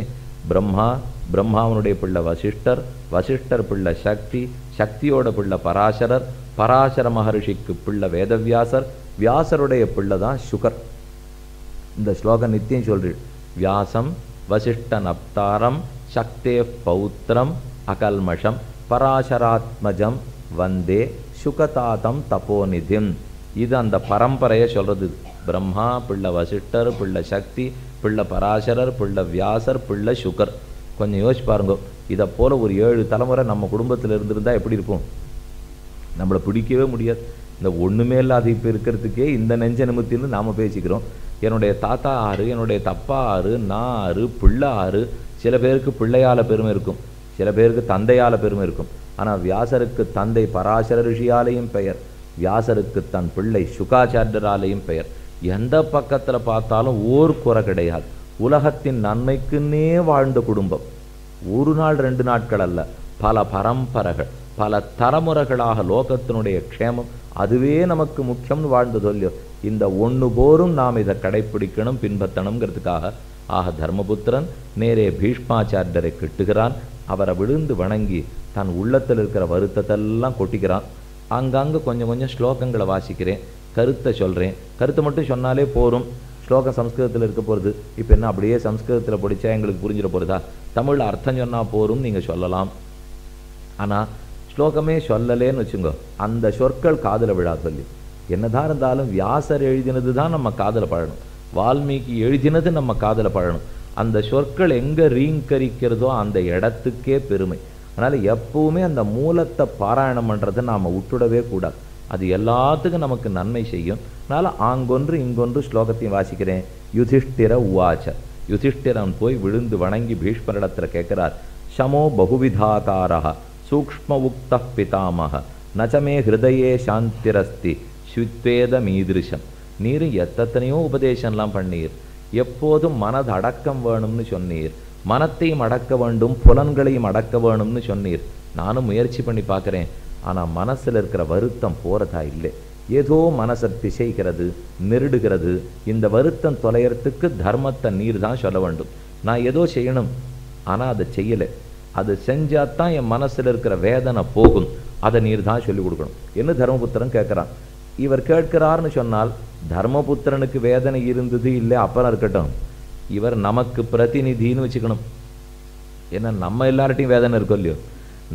பிரம்மாவனுடைய பிள்ளை வசிஷ்டர், வசிஷ்டர் பிள்ளை சக்தி, சக்தியோட பிள்ளை பராசரர், பராசர மகர்ஷிக்கு பிள்ளை வேதவியாசர், வியாசருடைய பிள்ளை தான் சுகர். இந்த ஸ்லோகம் நித்தியம் சொல்றீள். வியாசம் வசிஷ்டன் அப்தாரம் சக்தே பௌத்திரம் அகல்மஷம் பராசராத்மஜம் வந்தே சுகதாதம் தபோநிதிம். இது அந்த பரம்பரையை சொல்றது. பிரம்மா பிள்ளை வசிஷ்டர், பிள்ளை சக்தி, பிள்ளை பராசரர், பிள்ளை வியாசர், பிள்ளை சுகர். கொஞ்சம் யோசிச்சு பாருங்க. இதை போல ஒரு 7 தலைமுறை நம்ம குடும்பத்தில் இருந்திருந்தா எப்படி இருப்போம்? நம்மளை பிடிக்கவே முடியாது. இந்த ஒன்றுமே இல்லாத இப்போ இருக்கிறதுக்கே இந்த நெஞ்ச நிமித்தின்னு நாம் பேசிக்கிறோம். என்னுடைய தாத்தா ஆறு, என்னுடைய தப்பா ஆறு, நான் ஆறு, பிள்ளை ஆறு. சில பேருக்கு பிள்ளையால் பெருமை இருக்கும், சில பேருக்கு தந்தையால் பெருமை இருக்கும். ஆனால் வியாசருக்கு தந்தை பராசர ரிஷியாலையும் பெயர், வியாசருக்கு தன் பிள்ளை சுகாச்சாரியராலையும் பெயர். எந்த பக்கத்தில் பார்த்தாலும் ஓர் குறை கிடையாது. உலகத்தின் நன்மைக்குன்னே வாழ்ந்த குடும்பம். ஒரு நாள் 2 நாட்கள் அல்ல, பல பரம்பரைகள், பல தலைமுறைகளாக லோகத்தினுடைய க்ஷேமம் அதுவே நமக்கு முக்கியம்னு வாழ்ந்து சொல்லியோ. இந்த ஒன்று போரும் நாம் இதை கடைப்பிடிக்கணும், பின்பற்றணுங்கிறதுக்காக. ஆக தர்மபுத்திரன் நேரே பீஷ்மாச்சாரியரை கிட்டுகிறான். அவரை விழுந்து வணங்கி தன் உள்ளத்தில் இருக்கிற வருத்தத்தெல்லாம் கொட்டிக்கிறான். அங்கங்கே கொஞ்சம் கொஞ்சம் ஸ்லோகங்களை வாசிக்கிறேன், கருத்தை சொல்கிறேன். கருத்தை மட்டும் சொன்னாலே போரும். ஸ்லோகம் சம்ஸ்கிருதத்தில் இருக்க போகிறது. இப்போ என்ன அப்படியே சம்ஸ்கிருதத்தில் படித்தா எங்களுக்கு புரிஞ்சிட போகிறதா? தமிழில் அர்த்தம் சொன்னால் போரும் நீங்கள் சொல்லலாம். ஆனால் ஸ்லோகமே சொல்லலேன்னு வச்சுங்க, அந்த சொற்கள் காதில் விழா சொல்லி. என்னதான் இருந்தாலும் வியாசர் எழுதினது தான் நம்ம காதில் பழணும், வால்மீகி எழுதினது நம்ம காதில் பழணும். அந்த சொற்கள் எங்கே ரீங்கரிக்கிறதோ அந்த இடத்துக்கே பெருமை. அதனால் எப்பவுமே அந்த மூலத்தை பாராயணம் பண்ணுறதை நாம் விட்டுடவே கூடாது. அது எல்லாத்துக்கும் நமக்கு நன்மை செய்யும். அதனால் ஆங்கொன்று இங்கொன்று ஸ்லோகத்தையும் வாசிக்கிறேன். யுதிஷ்டிர உவாச்ச. யுதிஷ்டிரன் போய் விழுந்து வணங்கி பீஷ்மரிடத்தில் கேட்கிறார். ஷமோ பகுவிதாகாரா சூக்ஷ்ம உக்த பிதாமக நச்சமே ஹிருதயே சாந்திரஸ்தி ஸ்வித்வேத மீதிருஷம். நீரும் எத்தனையோ உபதேசம்லாம் பண்ணீர், எப்போதும் மனது அடக்கம் வேணும்னு சொன்னீர், மனத்தையும் அடக்க வேண்டும், புலன்களையும் அடக்க வேணும்னு சொன்னீர். நானும் முயற்சி பண்ணி பார்க்குறேன், ஆனால் மனசில் இருக்கிற வருத்தம் போகிறதா இல்லை. ஏதோ மனசை திசைக்கிறது, நெருடுகிறது. இந்த வருத்தம் தொலைகிறதுக்கு தர்மத்தை நீர் தான் சொல்ல வேண்டும். நான் ஏதோ செய்யணும், ஆனால் அதை செய்யலை. அது செஞ்சாதான் என் மனசில் இருக்கிற வேதனை போகும். அதை நீர் தான் சொல்லிக் கொடுக்கணும் என்ன தர்மபுத்திரன் கேட்குறான். இவர் கேட்கிறார்னு சொன்னால் தர்மபுத்திரனுக்கு வேதனை இருந்தது இல்லை, அப்புறம் இருக்கட்டும். இவர் நமக்கு பிரதிநிதின்னு வச்சுக்கணும். ஏன்னா நம்ம எல்லார்ட்டையும் வேதனை இருக்கும் இல்லையோ.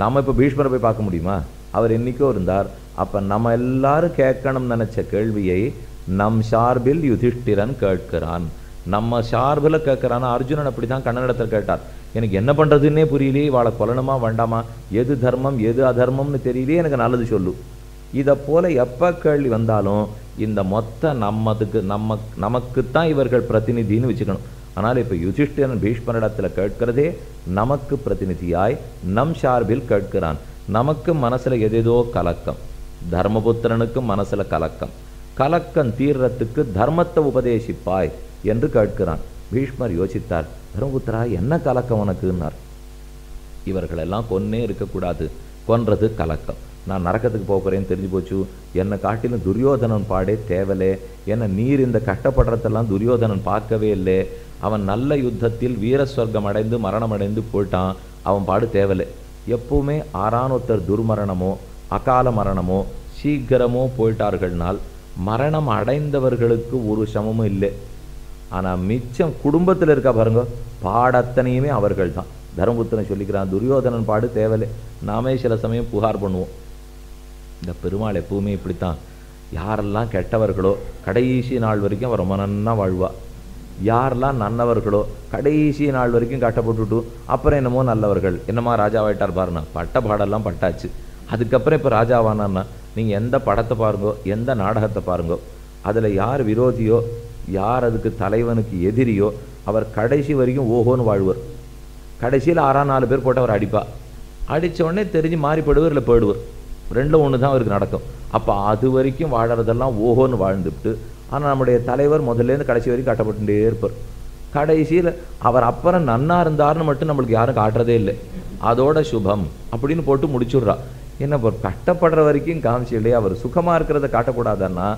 நம்ம இப்போ பீஷ்மரை போய் பார்க்க முடியுமா? அவர் என்னைக்கோ இருந்தார். அப்போ நம்ம எல்லாரும் கேட்கணும்னு நினச்ச கேள்வியை நம் சார்பில் யுதிஷ்டிரன் கேட்கிறான். நம்ம சார்பில் கேட்குறான்னா அர்ஜுனன் அப்படி தான் கண்ணனிடத்தில் கேட்டார். எனக்கு என்ன பண்ணுறதுன்னே புரியலையே, வாழை கொல்லணுமா வேண்டாமா, எது தர்மம் எது அதர்மம்னு தெரியலையே, எனக்கு நல்லது சொல்லு. இதை போல் எப்போ கேள்வி வந்தாலும் இந்த மொத்த நமக்குத்தான் இவர்கள் பிரதிநிதின்னு வச்சுக்கணும். ஆனால் இப்போ யுதிஷ்டிரன் பீஷ்மரிடத்தில் கேட்கிறதே நமக்கு பிரதிநிதியாய் நம் சார்பில் கேட்கிறான். நமக்கு மனசில் எதேதோ கலக்கம், தர்மபுத்திரனுக்கும் மனசில் கலக்கம். கலக்கம் தீர்றத்துக்கு தர்மத்தை உபதேசிப்பாய் என்று கேட்கிறான். பீஷ்மர் யோசித்தார். தர்மபுத்திரா, என்ன கலக்கம் உனக்குன்னார். இவர்களெல்லாம் கொன்னே இருக்கக்கூடாது, கொன்றது கலக்கம். நான் நரக்கத்துக்கு போகிறேன்னு தெரிஞ்சு போச்சு. என்னை காட்டிலும் துரியோதனன் பாடே தேவலே. என்ன நீர் இந்த கஷ்டப்படுறதெல்லாம் துரியோதனன் பார்க்கவே இல்லை. அவன் நல்ல யுத்தத்தில் வீரஸ்வர்க்கம் அடைந்து மரணம் அடைந்து போயிட்டான். அவன் பாடு தேவலை. எப்பவுமே ஆறானொருத்தர் துர்மரணமோ அகால மரணமோ சீக்கிரமோ போயிட்டார்கள்னால் மரணம் அடைந்தவர்களுக்கு ஒரு சமமும் இல்லை. ஆனால் மிச்சம் குடும்பத்தில் இருக்கா பாருங்க, பாடத்தனையுமே அவர்கள் தான். தர்மபுத்திரன் சொல்லிக்கிறான், துரியோதனன் பாடு தேவலை. நாமே சில சமயம் புகார் பண்ணுவோம். இந்த பெருமாள் எப்பவுமே இப்படித்தான். யாரெல்லாம் கெட்டவர்களோ கடைசி நாள் வரைக்கும் அவர் ரொம்ப நன்னா வாழ்வா. யாரெல்லாம் நல்லவர்களோ கடைசி நாள் வரைக்கும் கட்டப்பட்டுட்டு அப்புறம் என்னமோ நல்லவர்கள், என்னமா ராஜாவாயிட்டார் பாருண்ணா. பட்ட பாடெல்லாம் பட்டாச்சு. அதுக்கப்புறம் இப்போ ராஜாவானான்னா நீங்கள் எந்த படத்தை பாருங்கோ, எந்த நாடகத்தை பாருங்கோ, அதில் யார் விரோதியோ யார் அதுக்கு தலைவனுக்கு எதிரியோ அவர் கடைசி வரைக்கும் ஓஹோன்னு வாழ்வர். கடைசியில் 6 பேர் போட்டு அவர் அடிப்பா. அடித்த உடனே தெரிஞ்சு மாறிப்படுவர், இல்லை போயிடுவர். 2ல் 1 தான் அவருக்கு நடக்கும். அப்போ அது வரைக்கும் வாழறதெல்லாம் ஓஹோன்னு வாழ்ந்துவிட்டு, ஆனால் நம்முடைய தலைவர் முதல்லேருந்து கடைசி வரைக்கும் கட்டப்பட்டுட்டே இருப்பார். கடைசியில் அவர் அப்புறம் நன்னா இருந்தாருன்னு மட்டும் நம்மளுக்கு யாரும் காட்டுறதே இல்லை. அதோட சுபம் அப்படின்னு போட்டு முடிச்சுடுறா. என்ன கஷ்டப்படுற வரைக்கும் காமிச்சு இல்லையா, அவர் சுகமாக இருக்கிறத காட்டக்கூடாதுன்னா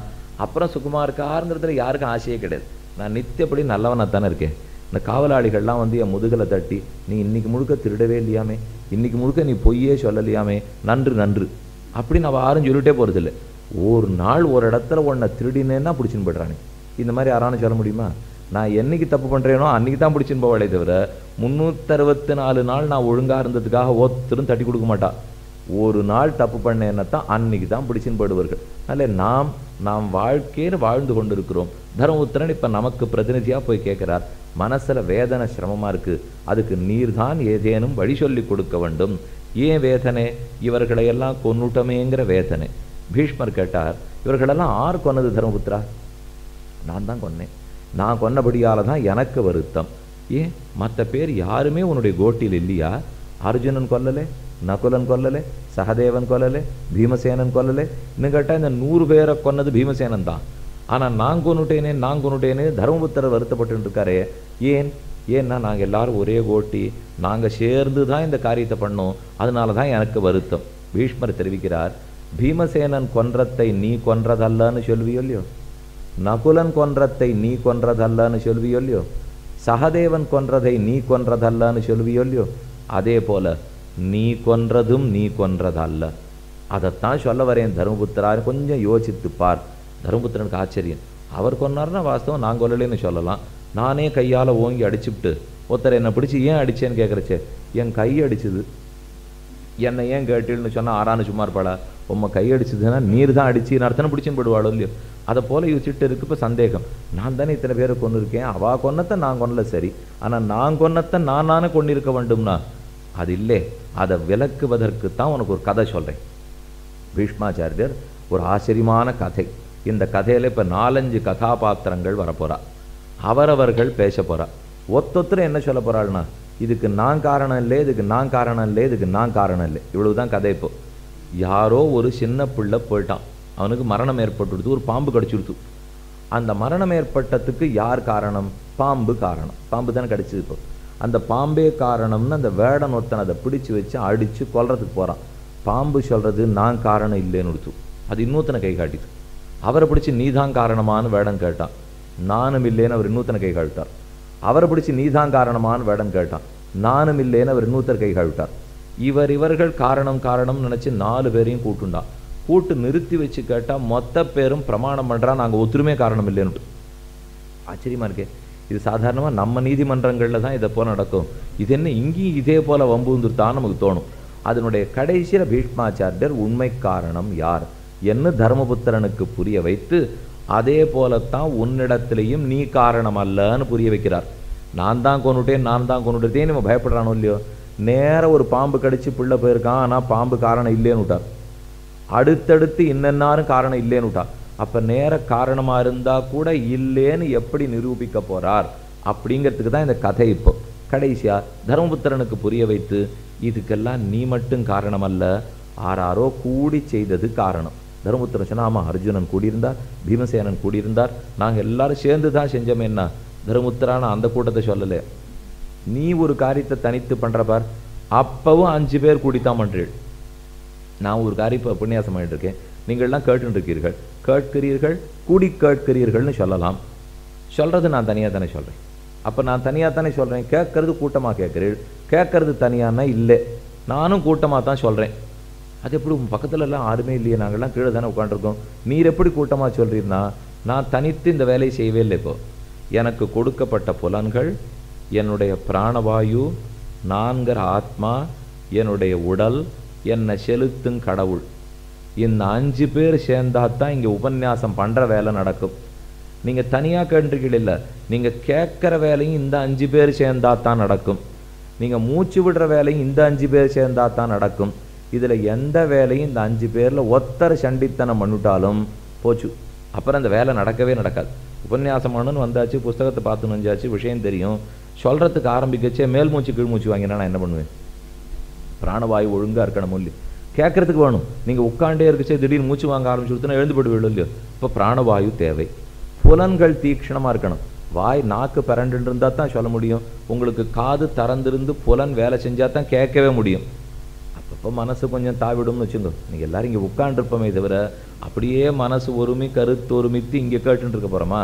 அப்புறம் சுகமாக இருக்காருங்கிறதுல யாருக்கும் ஆசையே கிடையாது. நான் நித்தியப்படி நல்லவனாக தானே இருக்கேன். இந்த காவலாளிகள்லாம் வந்து என் முதுகலை தட்டி, நீ இன்னைக்கு முழுக்க திருடவே இல்லையாமே, இன்னைக்கு முழுக்க நீ பொய்யே சொல்லலையாமே, நன்று நன்று அப்படின்னு அவள் யாரும் சொல்லிட்டே போகிறதில்லை. ஒரு நாள் ஒரு இடத்துல உன்னை திருடினேன்னா பிடிச்சின்னு போய்ட்றானே. இந்த மாதிரி யாரானு சொல்ல முடியுமா? நான் என்னைக்கு தப்பு பண்ணுறேனோ அன்றைக்கி தான் பிடிச்சின்னு போவாளே தவிர 364 நாள் நான் ஒழுங்காக இருந்ததுக்காக ஒருத்தரும் தட்டி கொடுக்க மாட்டா. ஒரு நாள் தப்பு பண்ணேன்னா தான் அன்னைக்கு தான் பிடிச்சின்னு போயிடுவார்கள். அதனால் நாம் வாழ்க்கையில் வாழ்ந்து கொண்டு இருக்கிறோம். தர்மபுத்திரன் இப்போ நமக்கு பிரதிநிதியாக போய் கேட்குறார், மனசில் வேதனை சிரமமாக இருக்குது, அதுக்கு நீர்தான் ஏதேனும் வழி சொல்லி கொடுக்க வேண்டும். ஏன் வேதனை? இவர்களையெல்லாம் கொன்னுட்டமேங்கிற வேதனை. பீஷ்மர் கேட்டார், இவர்களெல்லாம் ஆர் கொன்னது தர்மபுத்திரா? நான் தான் கொன்னேன். நான் கொன்னபடியால் தான் எனக்கு வருத்தம். ஏன் மற்ற பேர் யாருமே உன்னுடைய கோட்டியில் இல்லையா? அர்ஜுனன் கொல்லலை, நகுலன் கொல்லலை, சகதேவன் கொல்லலை, பீமசேனன் கொல்லலை. இன்னும் கேட்டால் இந்த 100 பேரை கொன்னது பீமசேனன் தான். ஆனால் நான் கொன்னுட்டேனே தர்மபுத்திரர் வருத்தப்பட்டு இருக்காரே. ஏன்னா நாங்கள் எல்லாரும் ஒரே கோட்டி, நாங்கள் சேர்ந்து தான் இந்த காரியத்தை பண்ணோம், அதனால தான் எனக்கு வருத்தம். பீஷ்மர் தெரிவிக்கிறார், பீமசேனன் கொன்றத்தை நீ கொன்றதல்லன்னு சொல்வியோ இல்லையோ, நகுலன் கொன்றத்தை நீ கொன்றதல்லன்னு சொல்வியோ இல்லையோ, சகதேவன் கொன்றதை நீ கொன்றதல்லன்னு சொல்வியோ இல்லையோ, அதே போல நீ கொன்றதும் நீ கொன்றதல்ல. அதைத்தான் சொல்ல வரேன் தர்மபுத்திரார், கொஞ்சம் யோசித்து பார். தர்மபுத்திரனுக்கு ஆச்சரியம். அவர் கொன்னார்னா வாஸ்தவம் நான் கொல்லலைன்னு சொல்லலாம். நானே கையால் ஓங்கி அடிச்சுவிட்டு ஒருத்தர் என்னை பிடிச்சி ஏன் அடிச்சேன்னு கேட்குறச்சே, என் கை அடிச்சுது, என்னை ஏன் கேட்டீள்னு சொன்னால் ஆறானு சும்மா இருப்பாளா? உம்மை கை அடிச்சதுன்னா நீர் தான் அடிச்சு அர்த்தனை பிடிச்சின்னு போடுவாளோ இல்லையோ. அதை போல யோசிச்சுட்டு இருக்கு. இப்போ சந்தேகம், நான் தானே இத்தனை பேரை கொண்டு இருக்கேன், அவா கொன்னத்தை நான் கொன்னல சரி, ஆனால் நான் கொன்னத்தை நானே கொண்டிருக்க வேண்டும்னா அது இல்லை. அதை விளக்குவதற்கு தான் உனக்கு ஒரு கதை சொல்கிறேன். பீஷ்மாச்சாரியர் ஒரு ஆச்சரியமான கதை. இந்த கதையில் இப்போ 4-5 கதாபாத்திரங்கள் வரப்போறா. அவரவர்கள் பேச போறா. ஒத்தொத்தரும் என்ன சொல்ல போறாள்னா, இதுக்கு நான் காரணம் இல்லை, இதுக்கு நான் காரணம் இல்லை, இதுக்கு நான் காரணம் இல்லை. இவ்வளவுதான் கதை. இப்போ யாரோ ஒரு சின்ன பிள்ளை போயிட்டான், அவனுக்கு மரணம் ஏற்பட்டுடுது, ஒரு பாம்பு கடிச்சுடுத்து. அந்த மரணம் ஏற்பட்டதுக்கு யார் காரணம்? பாம்பு காரணம். பாம்பு தானே கடிச்சது. இப்போ அந்த பாம்பே காரணம்னு அந்த வேடன் ஒருத்தன் அதை பிடிச்சி வச்சு அடித்து கொல்றதுக்கு போகிறான். பாம்பு சொல்கிறது நான் காரணம் இல்லைன்னு கொடுத்து, அது இன்னொருத்தனை கை காட்டிது. அவரை பிடிச்சி நீதான் காரணமானு வேடன் கேட்டான், நானும் இல்லைன்னு அவர் இன்னொருத்தனை கை காட்டார். அவரை பிடிச்சி நீதான் காரணமானு வேடன் கேட்டான், நானும் இல்லைன்னு அவர் இன்னொருத்தர் கை காட்டார். இவர்கள் காரணம் நினச்சி 4 பேரையும் கூட்டுண்டா. கூட்டு நிறுத்தி வச்சு கேட்டால் மொத்த பேரும் பிரமாணம் பண்ணுறா, நாங்கள் ஒத்துருமே காரணம் இல்லைன்னு. ஆச்சரியமாக இருக்கே. இது சாதாரணமாக நம்ம நீதிமன்றங்களில் தான் இதை போல் நடக்கும். இது என்ன இங்கேயும் இதே போல் வம்புந்துருத்தான் நமக்கு தோணும். அதனுடைய கடைசியில் பீஷ்மாச்சாரியர் உண்மை காரணம் யார் என்ன தர்மபுத்திரனுக்கு புரிய வைத்து, அதே போலத்தான் உன்னிடத்திலையும் நீ காரணம் அல்லன்னு புரிய வைக்கிறார். நான் தான் கொண்டுட்டேன் நம்ம பயப்படுறானோ இல்லையோ. நேர ஒரு பாம்பு கடிச்சு பிள்ளை போயிருக்கான், ஆனால் பாம்பு காரணம் இல்லைன்னு விட்டார். அடுத்தடுத்து இன்னென்னாரும் காரணம் இல்லைன்னு விட்டார். அப்போ நேர காரணமாக இருந்தால் கூட இல்லைன்னு எப்படி நிரூபிக்க போகிறார் அப்படிங்கிறதுக்கு தான் இந்த கதை. இப்போ கடைசியாக தர்மபுத்திரனுக்கு புரிய வைத்து, இதுக்கெல்லாம் நீ மட்டும் காரணம் அல்ல, ஆறாரோ கூடி செய்தது காரணம். தர்மபுத்திரன் சொன்னா, ஆமாம் அர்ஜுனன் கூடியிருந்தார், பீமசேனன் கூடியிருந்தார், நாங்கள் எல்லாரும் சேர்ந்து தான் செஞ்சோமேன்னா. தர்மபுத்திரான அந்த கூட்டத்தை சொல்லலை, நீ ஒரு காரியத்தை தனித்து பண்ணுற பார், அப்பவும் 5 பேர் கூடித்தான் பண்ணுறீள். நான் ஒரு காரியம் இப்போ உபன்யாசம் பண்ணிட்டு இருக்கேன், நீங்கள்லாம் கேட்கிறீர்கள் கூடி கேட்கிறீர்கள்னு சொல்லலாம். சொல்கிறது நான் தனியாக தானே சொல்கிறேன். அப்போ நான் தனியாக தானே சொல்கிறேன். கேட்கறது கூட்டமாக கேட்குறீள், கேட்கறது தனியானா இல்லை, நானும் கூட்டமாக தான் சொல்கிறேன். அது எப்படி பக்கத்துல எல்லாம் யாருமே இல்லையே, நாங்கள்லாம் கீழே தானே உட்காந்துருக்கோம், நீர் எப்படி கூட்டமாக சொல்கிறீர்னா, நான் தனித்து இந்த வேலையை செய்யவே இல்லை. இப்போ எனக்கு கொடுக்கப்பட்ட புலன்கள், என்னுடைய பிராணவாயு, நான்கிற ஆத்மா, என்னுடைய உடல், என்னை செலுத்தும் கடவுள், இந்த 5 பேர் சேர்ந்தாதான் இங்கே உபன்யாசம் பண்ணுற வேலை நடக்கும். நீங்கள் தனியாக கேட்டுருக்கீங்க இல்லை, நீங்கள் கேட்குற வேலையும் இந்த 5 பேர் சேர்ந்தாதான் நடக்கும். நீங்கள் மூச்சு விடுற வேலையும் இந்த 5 பேர் சேர்ந்தாதான் நடக்கும். இதில் எந்த வேலையும் இந்த 5 பேரில் ஒத்தர சண்டித்தனம் பண்ணிட்டாலும் போச்சு, அப்புறம் அந்த வேலை நடக்கவே நடக்காது. உபன்யாசம் பண்ணணுன்னு வந்தாச்சு, புஸ்தகத்தை பார்த்து வந்தாச்சு, விஷயம் தெரியும், சொல்கிறதுக்கு ஆரம்பிக்கச்சே மேல் மூச்சு கீழ் மூச்சு வாங்கினா நான் என்ன பண்ணுவேன்? பிராணவாயு ஒழுங்காக இருக்கணும் இல்லையோ, கேட்கறதுக்கு வேணும். நீங்கள் உட்காண்டே இருக்கச்சே திடீர்னு மூச்சு வாங்க ஆரம்பிச்சு கொடுத்தா எழுந்து போய்டு இல்லையோ. இப்போ பிராணவாயு தேவை. புலன்கள் தீக்ஷணமாக இருக்கணும். வாய் நாக்கு பிறண்டு இருந்தால் தான் சொல்ல முடியும். உங்களுக்கு காது திறந்திருந்து புலன் வேலை செஞ்சால் தான் கேட்கவே முடியும். அப்பப்போ மனசு கொஞ்சம் தாவிடும்னு வச்சுங்க. நீங்கள் எல்லோரும் இங்கே உட்காண்டிருப்போமே தவிர அப்படியே மனசு ஒருமி கருத்து ஒருமித்து இங்கே கேட்டுன்னு இருக்க போகிறோமா?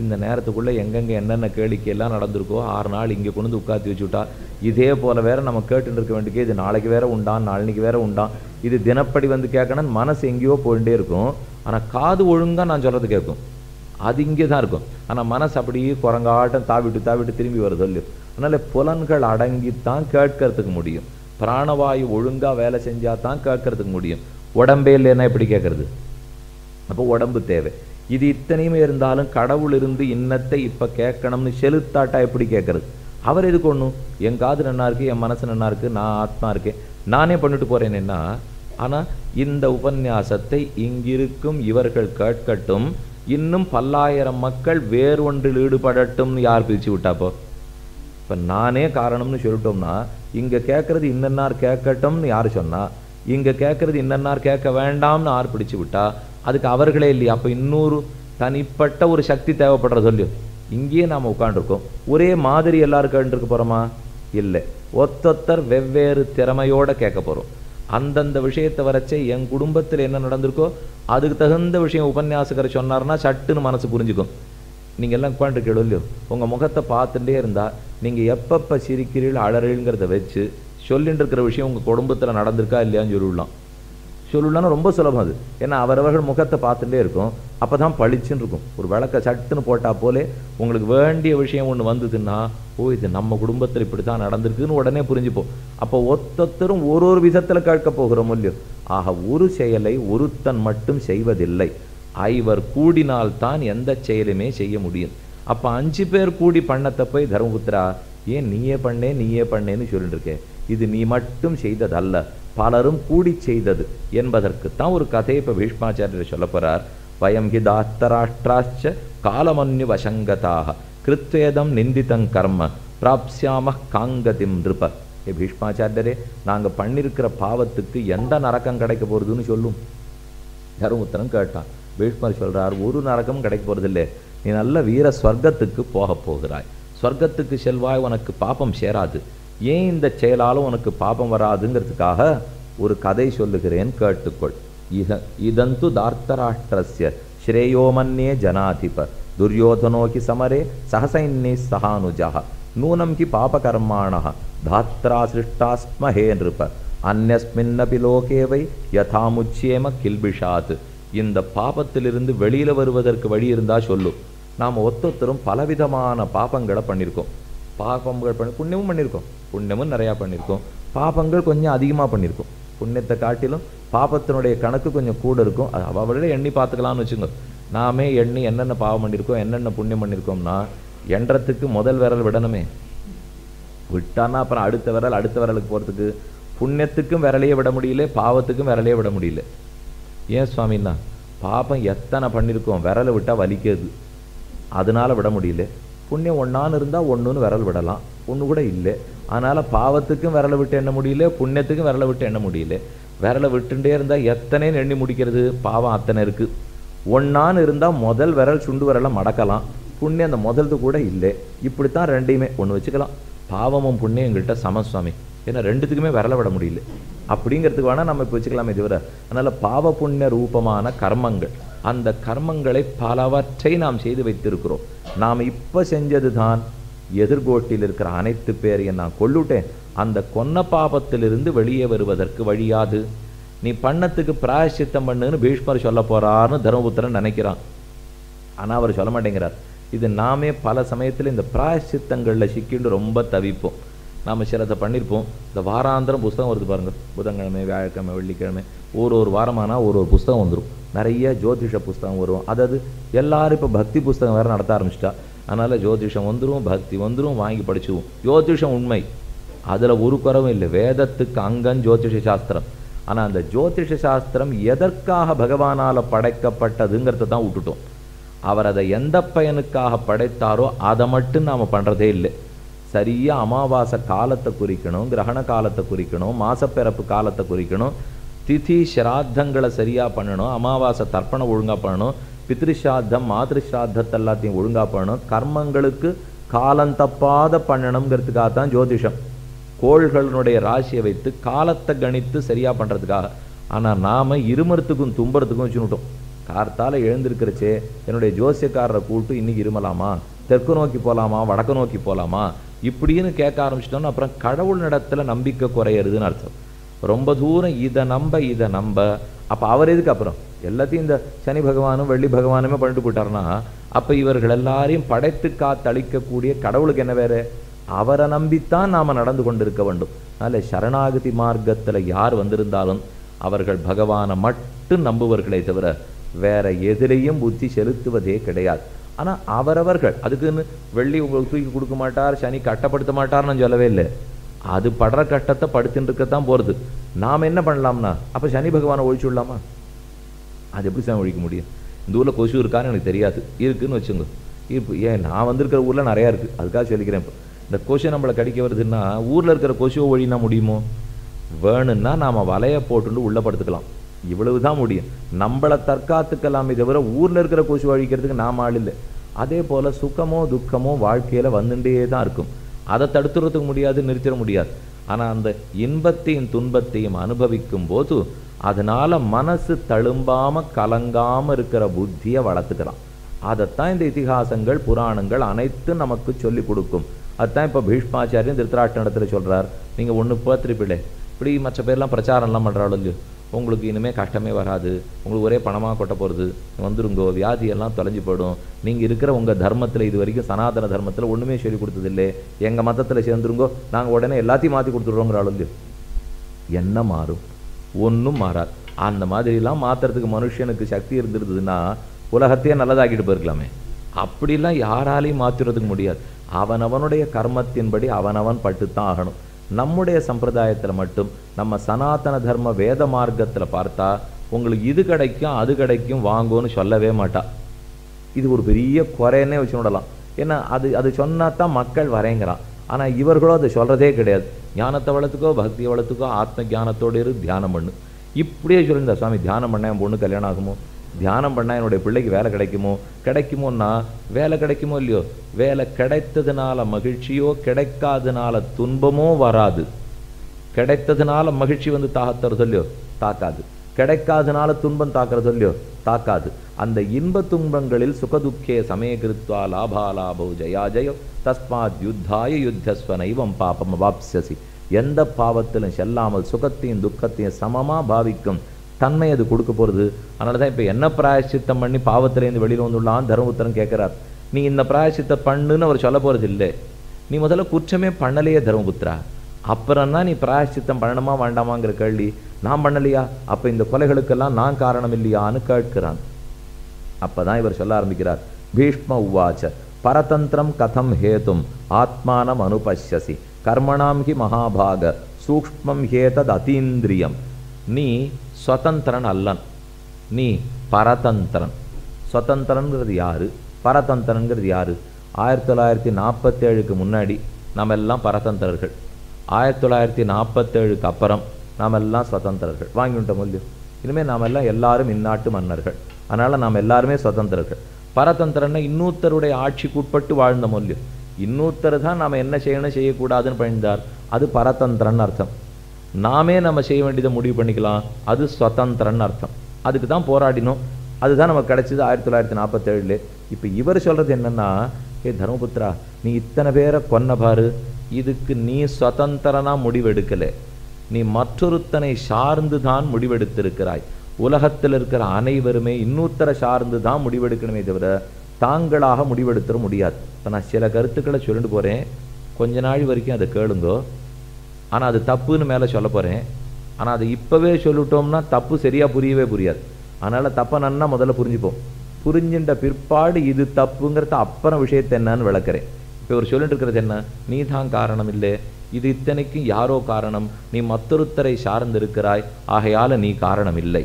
இந்த நேரத்துக்குள்ளே எங்கெங்கே என்னென்ன கேளிக்கையெல்லாம் நடந்திருக்கோ 6 நாள் இங்கே கொண்டு வந்து உட்காத்தி வச்சுட்டா இதே போல் வேறு நம்ம கேட்டுன்னு இருக்க வேண்டிய இது நாளைக்கு வேறு உண்டான், நாளைக்கு வேறு உண்டான், இது தினப்படி வந்து கேட்கணும்னு மனசு எங்கேயோ போயிட்டே இருக்கும். ஆனால் காது ஒழுங்காக நான் சொல்கிறது கேட்கும். அது இங்கே தான் இருக்கும். ஆனால் மனசு அப்படியே குரங்காட்டம் தாவிட்டு திரும்பி வருது இல்லையோ. அதனால் புலன்கள் அடங்கித்தான் கேட்கறதுக்கு முடியும். பிராணவாயு ஒழுங்காக வேலை செஞ்சால் தான் கேட்கறதுக்கு முடியும். உடம்பே இல்லைன்னா எப்படி கேட்கறது? அப்போ உடம்பு தேவை. இது இத்தனையுமே இருந்தாலும் கடவுள் இருந்து இன்னத்தை இப்போ கேட்கணும்னு செலுத்தாட்டா எப்படி கேட்கறது? அவர் எதுக்கு ஒன்றும் என் காது நன்னா இருக்கு, என் மனசு நன்னா இருக்கு, நான் ஆத்மா இருக்கேன், நானே பண்ணிட்டு போறேன்னா. ஆனால் இந்த உபன்யாசத்தை இங்கிருக்கும் இவர்கள் கேட்கட்டும், இன்னும் பல்லாயிரம் மக்கள் வேறு ஒன்றில் ஈடுபடட்டும்னு யார் பிரித்து விட்டாப்போ? இப்போ நானே காரணம்னு சொல்லிட்டோம்னா இங்கே கேட்கறது இன்னன்னார் கேட்கட்டும்னு யார் சொன்னா, இங்கே கேட்கறது இன்னன்னார் கேட்க வேண்டாம்னு யார் பிடிச்சு விட்டா அதுக்கு அவர்களே இல்லையா? அப்போ இன்னொரு தனிப்பட்ட ஒரு சக்தி தேவைப்படுறது இல்லையோ. இங்கேயே நாம் உட்காண்டிருக்கோம், ஒரே மாதிரி எல்லாரும் கேட்டுருக்க போகிறோமா? இல்லை, ஒத்தொத்தர் வெவ்வேறு திறமையோடு கேட்க போகிறோம். அந்தந்த விஷயத்தை வரைச்சே என் குடும்பத்தில் என்ன நடந்திருக்கோ அதுக்கு தகுந்த விஷயம் உபன்யாசகர் சொன்னார்னா சட்டுன்னு மனசு புரிஞ்சுக்கும். நீங்கள் எல்லாம் உட்காந்துருக்கீங்களோ இல்லையோ, உங்கள் முகத்தை பார்த்துட்டே இருந்தால் நீங்கள் எப்பப்போ சிரிக்கிறீர்கள் அழறீங்கிறத வச்சு சொல்லிட்டு இருக்கிற விஷயம் உங்கள் குடும்பத்தில் நடந்திருக்கா இல்லையான்னு சொல்லலாம்னா ரொம்ப சுலபம் அது. ஏன்னா அவரவர்கள் முகத்தை பார்த்துட்டே இருக்கும், அப்போ தான் பளிச்சுன்னு இருக்கும். ஒரு விளக்க சட்டுன்னு போட்டால் போலே உங்களுக்கு வேண்டிய விஷயம் ஒன்று வந்ததுன்னா ஓ இது நம்ம குடும்பத்தில் இப்படி தான் நடந்திருக்குன்னு உடனே புரிஞ்சுப்போம். அப்போ ஒத்தொத்தரும் ஒரு விதத்தில் கேட்க போகிறோம் இல்லையோ. ஆக ஒரு செயலை ஒருத்தன் மட்டும் செய்வதில்லை, ஐவர் கூடினால்தான் எந்த செயலுமே செய்ய முடியும். அப்போ 5 பேர் கூடி பண்ணத்தை போய் தர்மபுத்திரா ஏன் நீயே பண்ணேன்னு சொல்லிட்டு இருக்கேன். இது நீ மட்டும் செய்ததல்ல, பலரும் கூடி செய்தது என்பதற்குத்தான் ஒரு கதையை இப்போ பீஷ்மாச்சாரியர் சொல்ல போறார். வயம் ஹி தாத்தராஷ்டிராச்ச காலமன்யு வசங்கதாக கிருத்வேதம் நிந்திதங் கர்ம பிராப்ஸ்யாம காங்கதிம் நிருப. ஏ பீஷ்மாச்சாரியரே, நாங்கள் பண்ணியிருக்கிற பாவத்துக்கு எந்த நரக்கம் கிடைக்க போகிறதுன்னு சொல்லும். தர்மபுத்திரன் கேட்டான். பீஷ்மர் சொல்றார், ஒரு நரக்கமும் கிடைக்க போறதில்லை, நீ நல்ல வீர ஸ்வர்க்கத்துக்கு போக போகிறாய், ஸ்வர்க்கத்துக்கு செல்வாய், உனக்கு பாபம் சேராது. ஏன் இந்த செயலாலும் உனக்கு பாபம் வராதுங்கிறதுக்காக ஒரு கதை சொல்லுகிறேன், கேட்டுக்கொள். இதந்து தார்த்தராஷ்டிரஸ்ய ஸ்ரேயோமன்யே ஜனாதிப துரியோதனோகி சமரே சகசைன்யே சகானுஜா நூனம் கி பாபகர்மாண தாத்ரா சிருஷ்டாஸ்ம ஹே நிருப அந்யஸ்மின்னபி லோகேவை யதாமுச்சியேம கில்பிஷாத். இந்த பாபத்திலிருந்து வெளியில் வருவதற்கு வழி இருந்தால் சொல்லு. நாம் ஒத்தொத்தரும் பலவிதமான பாபங்களை பண்ணியிருக்கோம். பாபங்கள் புண்ணியமும் பண்ணியிருக்கோம், புண்ணியமும் நிறையா பண்ணியிருக்கோம், பாபங்கள் கொஞ்சம் அதிகமாக பண்ணியிருக்கோம். புண்ணியத்தை காட்டிலும் பாபத்தினுடைய கணக்கு கொஞ்சம் கூட இருக்கும். அது அவளே எண்ணி பார்த்துக்கலாம்னு வச்சுங்க. நாமே எண்ணி என்னென்ன பாவம் பண்ணியிருக்கோம், என்னென்ன புண்ணியம் பண்ணியிருக்கோம்னா எண்ணறதுக்கு முதல் விரல் விடணுமே. விட்டான்னா அப்புறம் அடுத்த விரலுக்கு போகிறதுக்கு புண்ணியத்துக்கும் விரலையே விட முடியல, பாவத்துக்கும் விரலையே விட முடியல. ஏன் சுவாமின்னா பாபம் எத்தனை பண்ணியிருக்கோம், விரலை விட்டால் வலிக்கிறது, அதனால விட முடியல. புண்ணியம் ஒன்றான்னு இருந்தால் ஒன்றுன்னு விரல் விடலாம், ஒன்று கூட இல்லை. அதனால் பாவத்துக்கும் விரலை விட்டு எண்ண முடியல, புண்ணியத்துக்கும் விரலை விட்டு எண்ண முடியல. விரலை விட்டுட்டே இருந்தால் எத்தனைன்னு எண்ணி முடிக்கிறது, பாவம் அத்தனை இருக்குது. ஒன்றான்னு இருந்தால் முதல் விரல் சுண்டு விரலை மடக்கலாம், புண்ணியம் அந்த முதல்து கூட இல்லை. இப்படித்தான் ரெண்டையுமே ஒன்று வச்சுக்கலாம். பாவமும் புண்ணியம் எங்கள்கிட்ட சமசுவாமி, ஏன்னா ரெண்டுத்துக்குமே விரலை விட முடியல. அப்படிங்கிறதுக்கு வேணால் நம்ம இப்போ வச்சுக்கலாமே தவிர. அதனால் பாவ புண்ணிய ரூபமான கர்மங்கள், அந்த கர்மங்களை பலவற்றை நாம் செய்து வைத்திருக்கிறோம். நாம் இப்போ செஞ்சது தான் எதிர்கோட்டில் இருக்கிற அனைத்து பேரையும் நான் கொல்லுட்டேன், அந்த கொன்ன பாபத்திலிருந்து வெளியே வருவதற்கு வழியாது. நீ பண்ணத்துக்கு பிராயச்சித்தம் பண்ணுன்னு பீஷ்மர் சொல்ல போறாருன்னு தர்மபுத்திரன் நினைக்கிறான். ஆனால் அவர் சொல்ல மாட்டேங்கிறார். இது நாமே பல சமயத்தில் இந்த பிராயச்சித்தங்களில் சிக்கிண்டு ரொம்ப தவிப்போம். நாம் சிலதை பண்ணியிருப்போம். இந்த வாராந்திரம் புஸ்தகம் வருது பாருங்கள், புதன்கிழமை, வியாழக்கிழமை, வெள்ளிக்கிழமை, ஒரு வாரமானால் ஒரு புஸ்தகம் வந்துடும். நிறைய ஜோதிஷ புஸ்தகம் வரும். அதாவது எல்லாரும் இப்போ பக்தி புஸ்தகம் வேறு நடத்த ஆரம்பிச்சிட்டா. அதனால் ஜோதிஷம் வந்துடும், பக்தி வந்துடும், வாங்கி படிச்சுவோம். ஜோதிஷம் உண்மை, அதில் ஒரு குறவும் இல்லை. வேதத்துக்கு அங்கன் ஜோதிஷ சாஸ்திரம். ஆனால் அந்த ஜோதிஷ சாஸ்திரம் எதற்காக பகவானால் படைக்கப்பட்டதுங்கிறத தான் விட்டுட்டோம். அவர் அதை எந்த பயனுக்காக படைத்தாரோ அதை மட்டும் நாம் பண்ணுறதே இல்லை. சரியாக அமாவாசை காலத்தை குறிக்கணும், கிரகண காலத்தை குறிக்கணும், மாசப்பிறப்பு காலத்தை குறிக்கணும், திதி சிராத்தங்களை சரியாக பண்ணணும், அமாவாசை தர்ப்பணம் ஒழுங்காக பண்ணணும், பித்ருஷாத்தம் மாத்ருஷாத்தத்தை எல்லாத்தையும் ஒழுங்கா பண்ணணும். கர்மங்களுக்கு காலம் தப்பாத பண்ணணுங்கிறதுக்காகத்தான் ஜோதிஷம். கோள்களினுடைய ராசியை வைத்து காலத்தை கணித்து சரியா பண்றதுக்காக. ஆனா நாம இருமறத்துக்கும் தும்பறதுக்கும் வச்சுட்டோம். கார்த்தால எழுந்திருக்கிறச்சே என்னுடைய ஜோசியக்காரரை கூப்பிட்டு இன்னைக்கு இருமலாமா, தெற்கு நோக்கி போலாமா, வடக்கு நோக்கி போலாமா இப்படின்னு கேட்க ஆரம்பிச்சிட்டோம்னா அப்புறம் கடவுள் இடத்துல நம்பிக்கை குறையிறதுன்னு அர்த்தம். ரொம்ப தூரம் இதை நம்ப அப்ப அவர் எதுக்கு அப்புறம் எல்லாத்தையும் இந்த சனி பகவானும் வெள்ளி பகவானுமே பண்ணிட்டு போயிட்டாருன்னா அப்ப இவர்கள் எல்லாரையும் படைத்து காத்தளிக்கக்கூடிய கடவுளுக்கு என்ன வேற? அவரை நம்பித்தான் நாம நடந்து கொண்டிருக்க வேண்டும். அதனால சரணாகதி மார்க்கத்துல யார் வந்திருந்தாலும் அவர்கள் பகவானை மட்டும் நம்புவர்களே தவிர வேற எதிலையும் புத்தி செலுத்துவதே கிடையாது. ஆனா அவரவர்கள் அதுக்குன்னு வெள்ளி உங்களுக்கு தூக்கி கொடுக்க மாட்டார், சனி கட்டப்படுத்த மாட்டார்னு நான் சொல்லவே இல்லை. அது படுற கட்டத்தை படுத்துட்டு இருக்கத்தான் போறது. நாம் என்ன பண்ணலாம்னா அப்ப சனி பகவானை ஒழிச்சு விடலாமா? அது எப்படி சாமி ஒழிக்க முடியும்? இந்த ஊர்ல கொசு இருக்கான்னு எனக்கு தெரியாது, இருக்குன்னு வச்சுங்க. இப்போ ஏன் நான் வந்திருக்கிற ஊர்ல நிறையா இருக்கு, அதுக்காக சொல்லிக்கிறேன். இப்போ இந்த கொசு நம்மளை கடிக்க வருதுன்னா ஊர்ல இருக்கிற கொசுவை ஒழினா முடியுமோ? வேணும்னா நாம வலைய போட்டுட்டு உள்ள படுத்துக்கலாம், இவ்வளவுதான் முடியும். நம்மளை தற்காத்துக்கலாமே தவிர ஊர்ல இருக்கிற கொசு அழிக்கிறதுக்கு நாம ஆள் இல்லை. அதே போல சுகமோ துக்கமோ வாழ்க்கையில வந்துட்டே தான் இருக்கும். அதை தடுத்துறதுக்கு முடியாது, நிறுத்திட முடியாது. ஆனா அந்த இன்பத்தையும் துன்பத்தையும் அனுபவிக்கும் போது அதனால மனசு தழும்பாம கலங்காம இருக்கிற புத்தியை வளர்த்துக்கலாம். அதைத்தான் இந்த இதிகாசங்கள் புராணங்கள் அனைத்தும் நமக்கு சொல்லி கொடுக்கும். அதுதான் இப்ப பீஷ்மாச்சாரியன் திருத்தராஷ்டிரத்துல சொல்றார், நீங்க ஒண்ணு போத்திருப்பிள்ளை இப்படி மற்ற பேர்லாம் பிரச்சாரம்லாம் பண்றாள் இல்லையோ, உங்களுக்கு இனிமே கஷ்டமே வராது, உங்களுக்கு ஒரே பணமாக கொட்ட போகிறது, வந்துருங்கோ, வியாதியெல்லாம் தொலைஞ்சு போயிடும், நீங்கள் இருக்கிற உங்கள் தர்மத்தில் இது வரைக்கும் சனாதன தர்மத்தில் ஒன்றுமே சொல்லி கொடுத்ததில்லை, எங்கள் மதத்தில் சேர்ந்துருங்கோ, நாங்கள் உடனே எல்லாத்தையும் மாற்றி கொடுத்துட்றோங்கிறாள் இல்லையோ. என்ன மாறும்? ஒன்றும் மாறாது. அந்த மாதிரிலாம் மாற்றுறதுக்கு மனுஷனுக்கு சக்தி இருந்திருந்ததுன்னா உலகத்தையே நல்லதாக்கிட்டு போயிருக்கலாமே. அப்படிலாம் யாராலையும் மாற்றுறதுக்கு முடியாது. அவனவனுடைய கர்மத்தின்படி அவனவன் பட்டுத்தான் ஆகணும். நம்முடைய சம்பிரதாயத்தில் மட்டும் நம்ம சனாதன தர்ம வேத மார்க்கத்தில் பார்த்தா உங்களுக்கு இது கிடைக்கும் அது கிடைக்கும் வாங்கோன்னு சொல்லவே மாட்டா. இது ஒரு பெரிய குறைன்னே வச்சு விடலாம். ஏன்னா அது சொன்னா தான் மக்கள் வரேங்கிறான். ஆனால் இவர்களோ அதை சொல்றதே கிடையாது. ஞானத்தை வளர்த்துக்கோ, பக்தியை வளர்த்துக்கோ, ஆத்ம ஞானத்தோடு இரு, தியானம் பண்ணு. இப்படியே சொல்லியிருந்தா சுவாமி தியானம் பண்ண என் பொண்ணு கல்யாணம் ஆகுமோ, தியானம் பண்ணால் என்னுடைய பிள்ளைக்கு வேலை கிடைக்குமோன்னா வேலை கிடைக்குமோ இல்லையோ, வேலை கிடைத்ததுனால மகிழ்ச்சியோ கிடைக்காதனால துன்பமோ வராது. கிடைத்ததுனால மகிழ்ச்சி வந்து தாக்கறது இல்லையோ, தாக்காது. கிடைக்காதனால துன்பம் தாக்குறது இல்லையோ, தாக்காது. அந்த இன்ப துன்பங்களில் சுகதுக்கே சமயகிருத்வா லாபாலாபோ ஜயா ஜயோ தஸ்மாத் யுத்தாய யுத்தஸ்வ நைவம் பாபம் அவாப்ஸ்யசி. எந்த பாவத்திலும் செல்லாமல் சுகத்தையும் துக்கத்தையும் சமமா பாவிக்கும் தன்மை அது கொடுக்க போகிறது. அதனால தான் இப்போ என்ன பிராயச்சித்தம் பண்ணி பாவத்திலேருந்து வெளியில் வந்துள்ளான்னு தர்மபுத்திரன் கேட்குறார். நீ இந்த பிராயச்சித்தை பண்ணுன்னு அவர் சொல்ல போகிறது இல்லை. நீ முதல்ல குற்றமே பண்ணலையே தர்மபுத்திரா, அப்புறம் தான் நீ பிராயச்சித்தம் பண்ணணுமா வேண்டாமாங்கிற கேள்வி. நான் பண்ணலையா, அப்போ இந்த கொலைகளுக்கெல்லாம் நான் காரணம் இல்லையான்னு கேட்கிறான். அப்பதான் இவர் சொல்ல ஆரம்பிக்கிறார். பீஷ்ம உவாச்ச பரதந்திரம் கதம் ஹேதும் ஆத்மானம் அனுபஷ்யசி கர்மணாம் ஹி மகாபாக சூக்ஷ்மம் ஹேதத் அதீந்திரியம். நீ சுதந்திரன் அல்லன், நீ பரதந்திரன். சுதந்திரன்கிறது யாரு, பரதந்திரன்கிறது யாரு? 1947க்கு முன்னாடி நம்ம எல்லாம் பரதந்திரர்கள், 1947க்கு அப்புறம் நாம் எல்லாம் சுதந்திரர்கள். வாங்கிவிட்ட மூல்யம். இனிமேல் நாம் எல்லாம் எல்லாரும் இந்நாட்டு மன்னர்கள். அதனால நாம் எல்லாருமே சுதந்திரர்கள். பரதந்திரன்னா இன்னொருத்தருடைய ஆட்சிக்கு உட்பட்டு வாழ்ந்த மூல்யம். இன்னொருத்தர் தான் நாம் என்ன செய்யணும் செய்யக்கூடாதுன்னு பண்ணிந்தார், அது பரதந்திரன் அர்த்தம். நாமே நம்ம செய்ய வேண்டியதை முடிவு பண்ணிக்கலாம், அது சுதந்திரன் அர்த்தம். அதுக்கு தான் போராடினோம், அதுதான் நமக்கு கிடைச்சது 1947. இப்போ இவர் சொல்றது என்னன்னா, ஏ தர்மபுத்திரா, நீ இத்தனை பேரை கொன்ன பாரு, இதுக்கு நீ சுதந்திரனா முடிவெடுக்கல, நீ மற்றொருத்தனை சார்ந்து தான் முடிவெடுத்திருக்கிறாய். உலகத்தில் இருக்கிற அனைவருமே இன்னொருத்தரை சார்ந்து தான் முடிவெடுக்கணுமே தவிர தாங்களாக முடிவெடுத்துட முடியாது. இப்போ நான் சில கருத்துக்களை சொல்லிட்டு போகிறேன், கொஞ்ச நாள் வரைக்கும் அதை கேளுங்கோ. ஆனால் அது தப்புன்னு மேலே சொல்ல போகிறேன். ஆனால் அதை இப்போவே சொல்லிட்டோம்னா தப்பு சரியாக புரியாது. அதனால் தப்பை நன்னா முதல்ல புரிஞ்சுப்போம். புரிஞ்சின்ற பிற்பாடு இது தப்புங்கிறத அப்புறம் விஷயத்தை என்னன்னு விளக்குறேன். இப்போ ஒரு சொல்லிட்டு இருக்கிறது என்ன, நீ தான் காரணம் இல்லை, இது இத்தனைக்கும் யாரோ காரணம், நீ மற்றொருத்தரை சார்ந்திருக்கிறாய், ஆகையால நீ காரணம் இல்லை.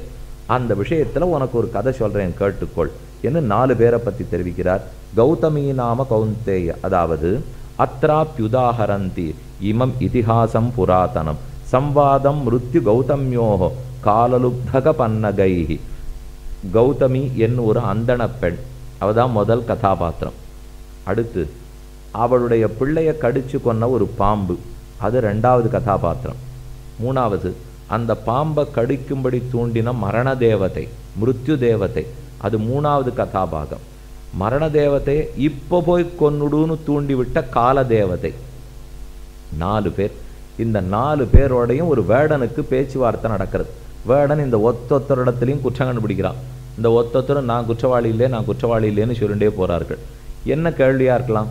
அந்த விஷயத்தில் உனக்கு ஒரு கதை சொல்கிறேன் கேட்டுக்கொள் என்று 4 பேரை பற்றி தெரிவிக்கிறார். கௌதமி நாம கௌந்தேய, அதாவது அத்ராப்யுதாஹரந்தி இமம் இதிஹாசம் புராதனம் சம்வாதம் மிருத்யு கௌதம்யோஹோ காலலுப்தக பன்னகைஹி. கௌதமி என்னும் ஒரு அந்தண பெண், அவதான் முதல் கதாபாத்திரம். அடுத்து அவளுடைய பிள்ளைய கடிச்சு கொன்ன ஒரு பாம்பு, அது ரெண்டாவது கதாபாத்திரம். மூணாவது அந்த பாம்பை கடிக்கும்படி தூண்டின மரண தேவதை, மிருத்யு தேவதை, அது மூணாவது கதாபாகம். மரண தேவதையை இப்போ போய் கொன்னுடுன்னு தூண்டிவிட்ட கால தேவதை. 4 பேர். இந்த 4 பேரோடையும் ஒரு வேடனுக்கு பேச்சுவார்த்தை நடக்கிறது. வேடன் இந்த ஒத்தொத்தரிடத்துலையும் குற்றம் கண்டுபிடிக்கிறான். இந்த ஒத்தொத்தரும் நான் குற்றவாளி இல்லை, நான் குற்றவாளி இல்லைன்னு சொல்லிட்டே போறார்கள். என்ன கேள்வியா இருக்கலாம்?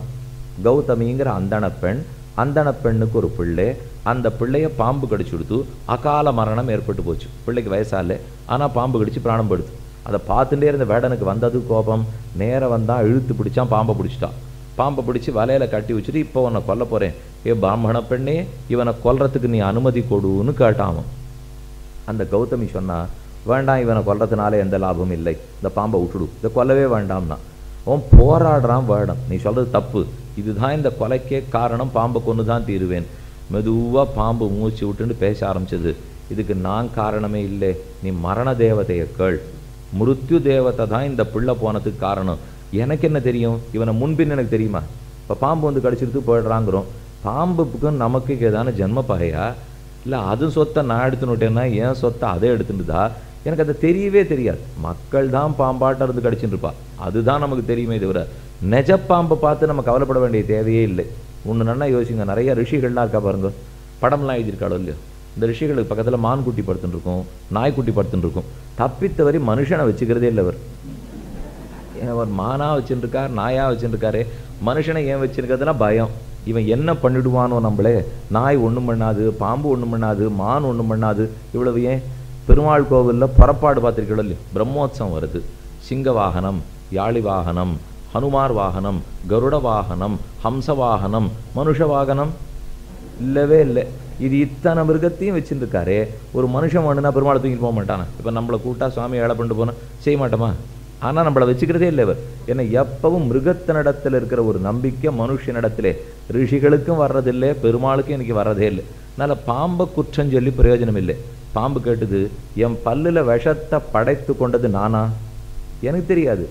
கௌதமிங்கிற அந்தண பெண், அந்தண பெண்ணுக்கு ஒரு பிள்ளை, அந்த பிள்ளைய பாம்பு கடிச்சு கொடுத்து அகால மரணம் ஏற்பட்டு போச்சு. பிள்ளைக்கு வயசால, ஆனால் பாம்பு கடிச்சு பிராணம் படுத்து. அதை பார்த்துட்டே இருந்த வேடனுக்கு வந்தது கோபம். நேரம் வந்தான், இழுத்து பிடிச்சான், பாம்பை பிடிச்சிட்டான். பாம்பை பிடிச்சி வலையில கட்டி வச்சுட்டு இப்போ உன்னை கொல்ல போறேன், ஏ பிராமண பெண்ணே, இவனை கொல்றதுக்கு நீ அனுமதி கொடுன்னு கேட்டான். அந்த கௌதமி சொன்னா, வேண்டாம், இவனை கொல்றதுனால எந்த லாபமும் இல்லை, இந்த பாம்பை விட்டுடு, இதை கொல்லவே வேண்டாம்னா. அவன் போராடுறான். வேடம், நீ சொல்றது தப்பு, இதுதான் இந்த கொலைக்கே காரணம், பாம்பை கொண்டு தான் தீருவேன். மெதுவாக பாம்பு மூச்சு விட்டுன்னு பேச ஆரம்பிச்சது. இதுக்கு நான் காரணமே இல்லை, நீ மரண தேவதையை கேள். மிருத்யு தேவதை தான் இந்த பிள்ளை போனதுக்கு காரணம். எனக்கு என்ன தெரியும், இவனை முன்பின் எனக்கு தெரியுமா? இப்போ பாம்பு வந்து கடிச்சிட்டு போயிடுறாங்கிறோம். பாம்புக்கும் நமக்கு ஏதான ஜென்ம பகையா இல்லை? அது சொத்தை நான் எடுத்துனுட்டேன்னா என் சொத்தை அதை எடுத்துட்டுதா? எனக்கு அதை தெரியவே தெரியாது. மக்கள் தான் பாம்பாட்ட இருந்து கடிச்சுட்டு இருப்பா, அதுதான் நமக்கு தெரியுமே தவிர நெஜ பாம்பை பார்த்து நம்ம கவலைப்பட வேண்டிய தேவையே இல்லை. ஒன்று நல்லா யோசிங்க, நிறைய ரிஷிகள்லாம் இருக்கா பாருங்க, படம்லாம் எழுதியிருக்காளோ இல்லையோ. இந்த ரிஷிகளுக்கு பக்கத்தில் மான்குட்டி படுத்துட்டு இருக்கும், நாய்க்குட்டி படுத்துட்டு இருக்கும். தப்பித்தவரை மனுஷனை வச்சுக்கிறதே இல்லை. அவர் மானா வச்சுருக்கார், நாயா வச்சுருக்காரு, மனுஷனை ஏன் வச்சுருக்கிறதுனா பயம். இவன் என்ன பண்ணிடுவானோ நம்மளே. நாய் ஒன்றும் பண்ணாது, பாம்பு ஒன்றும் பண்ணாது, மான் ஒன்றும் பண்ணாது. இவ்வளவு ஏன் பெருமாள் கோவிலில் புறப்பாடு பார்த்துருக்கீங்களோ இல்லையோ, பிரம்மோத்சவம் வருது. சிங்க வாகனம், யாழி வாகனம், ஹனுமார் வாகனம், கருட வாகனம், ஹம்ச வாகனம், மனுஷ வாகனம் இல்லவே இல்லை. இது இத்தனை மிருகத்தையும் வச்சுருக்காரே, ஒரு மனுஷன் வேணுன்னா பெருமாளை தூக்கிட்டு போக மாட்டானா? இப்போ நம்மளை கூட்டா சுவாமி ஏழை பண்ணிட்டு போனால் செய்ய மாட்டோமா? ஆனால் நம்மளை வச்சுக்கிறதே இல்லை இவர். ஏன்னா எப்பவும் மிருகத்தினிடத்தில் இருக்கிற ஒரு நம்பிக்கை மனுஷனிடத்திலே, ரிஷிகளுக்கும் வர்றதில்லை, பெருமாளுக்கும் இன்னைக்கு வர்றதே இல்லை. அதனால் பாம்பை குற்றம் சொல்லி பிரயோஜனம் இல்லை. பாம்பு கேட்டுது, என் பல்லில் விஷத்தை படைத்து கொண்டது நானா? எனக்கு தெரியாது.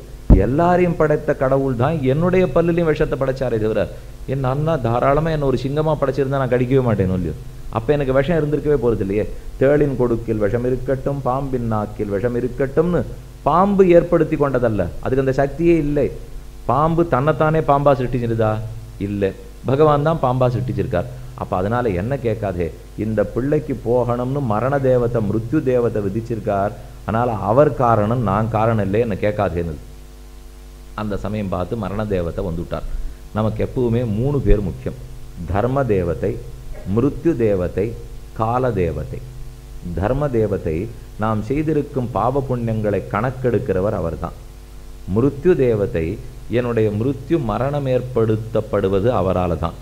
எல்லாரையும் படைத்த கடவுள் தான் என்னுடைய பல்லுலையும் விஷத்தை படைச்சாரே தவிர, என் அண்ணா தாராளமாக என்ன ஒரு சிங்கமாக படைச்சிருந்தா நான் கடிக்கவே மாட்டேன்னு இல்லையோ. அப்போ எனக்கு விஷம் இருந்திருக்கவே போகிறது இல்லையே. தேளின் கொடுக்கில் விஷம் இருக்கட்டும், பாம்பின் நாக்கில் விஷம் இருக்கட்டும்னு பாம்பு ஏற்படுத்தி கொண்டதல்ல, அதுக்கு அந்த சக்தியே இல்லை. பாம்பு தன்னைத்தானே பாம்பா சிருஷ்டிச்சிருதா? இல்லை, பகவான் தான் பாம்பா சிருஷ்டிச்சிருக்கார். அப்போ அதனால என்ன கேட்காதே, இந்த பிள்ளைக்கு போகணும்னு மரண தேவத்தை, மிருத்யு தேவத்தை விதிச்சிருக்கார். அதனால் அவர் காரணம், நான் காரணம் இல்லை, என்ன கேட்காதேன்னு. அந்த சமயம் பார்த்து மரண தேவத்தை வந்துவிட்டார். நமக்கு எப்பவுமே 3 பேர் முக்கியம்: தர்ம தேவதை, மிருத்யு தேவதை, கால தேவதை. தர்ம தேவதை நாம் செய்திருக்கும் பாவ புண்ணியங்களை கணக்கெடுக்கிறவர் அவர்தான். மிருத்யு தேவதை என்னுடைய மிருத்யு மரணம் ஏற்படுத்தப்படுவது அவரால் தான்.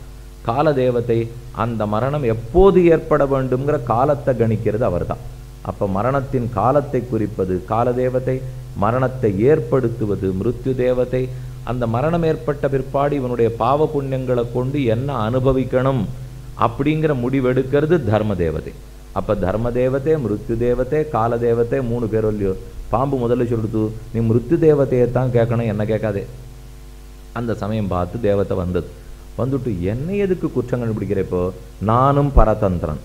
கால தேவதை அந்த மரணம் எப்போது ஏற்பட வேண்டும்ங்கிற காலத்தை கணிக்கிறது அவர்தான். அப்போ மரணத்தின் காலத்தை குறிப்பது கால தேவதை, மரணத்தை ஏற்படுத்துவது மிருத்யு தேவதை. அந்த மரணம் ஏற்பட்ட பிற்பாடு இவனுடைய பாவ புண்ணியங்களை கொண்டு என்ன அனுபவிக்கணும் அப்படிங்கிற முடிவெடுக்கிறது தர்ம தேவதை. அப்போ தர்ம தேவதை, மிருத்யு தேவதை, கால தேவதை 3 பேர் இல்லையோ. பாம்பு முதல்ல சொல்லுது, நீ மிருத்யு தேவதையை தான் கேட்கணும், என்ன கேட்காதே. அந்த சமயம் பார்த்து தேவத்தை வந்துட்டு என்னை எதுக்கு குற்றம் கண்டுபிடிக்கிறப்போ, நானும் பரதந்திரன்,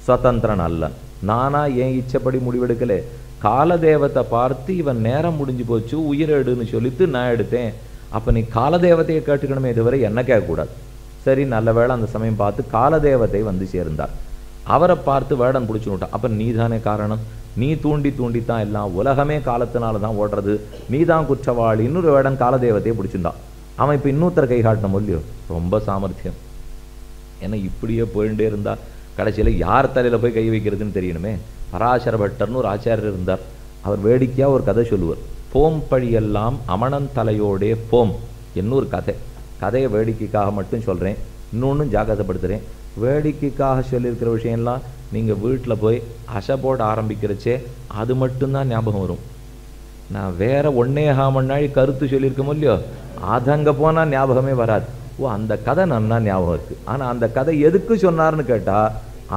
சுதந்திரன் அல்லன், நானா என் இச்சப்படி முடிவெடுக்கலே. கால தேவத்தை பார்த்து இவன் நேரம் முடிஞ்சு போச்சு, உயிரெடுன்னு சொல்லிட்டு நான் எடுத்தேன். அப்போ நீ கால தேவதையை கேட்டுக்கணுமே இதுவரை என்ன கேட்கக்கூடாது. சரி, நல்ல வேளை அந்த சமயம் பார்த்து கால தேவதை வந்து சேர்ந்தார். அவரை பார்த்து வேடன் பிடிச்சு விட்டான். அப்போ நீ தானே காரணம், நீ தூண்டித்தான் எல்லாம், உலகமே காலத்தினால தான் ஓடுறது, நீ தான் குற்றவாளி. இன்னொரு வேடன் கால தேவதையை பிடிச்சிருந்தான். அவன் இப்போ இன்னொருத்தர கை காட்டணும் இல்லையோ, ரொம்ப சாமர்த்தியம். ஏன்னா இப்படியே போயிட்டே இருந்தா கடைசியில் யார் தலையில் போய் கை வைக்கிறதுன்னு தெரியணுமே. பராசர பட்டர்னு ஒரு ஆச்சாரியர் இருந்தார். அவர் வேடிக்கையாக ஒரு கதை சொல்லுவார். போம் பழியெல்லாம் அமணன் தலையோடே போம் என்னொரு கதையை வேடிக்கைக்காக மட்டும் சொல்கிறேன், இன்னொன்றும் ஜாக்கிரதைப்படுத்துகிறேன். வேடிக்கைக்காக சொல்லியிருக்கிற விஷயம்லாம் நீங்கள் வீட்டில் போய் அசை போட ஆரம்பிக்கிறச்சே அது மட்டும்தான் ஞாபகம் வரும். நான் வேற 1.5 மணி நாள் கருத்து சொல்லியிருக்கோம் இல்லையோ, அது அங்கே போனால் ஞாபகமே வராது. ஓ, அந்த கதை நன்னா ஞாபகம் இருக்குது, ஆனால் அந்த கதை எதுக்கு சொன்னார்னு கேட்டால்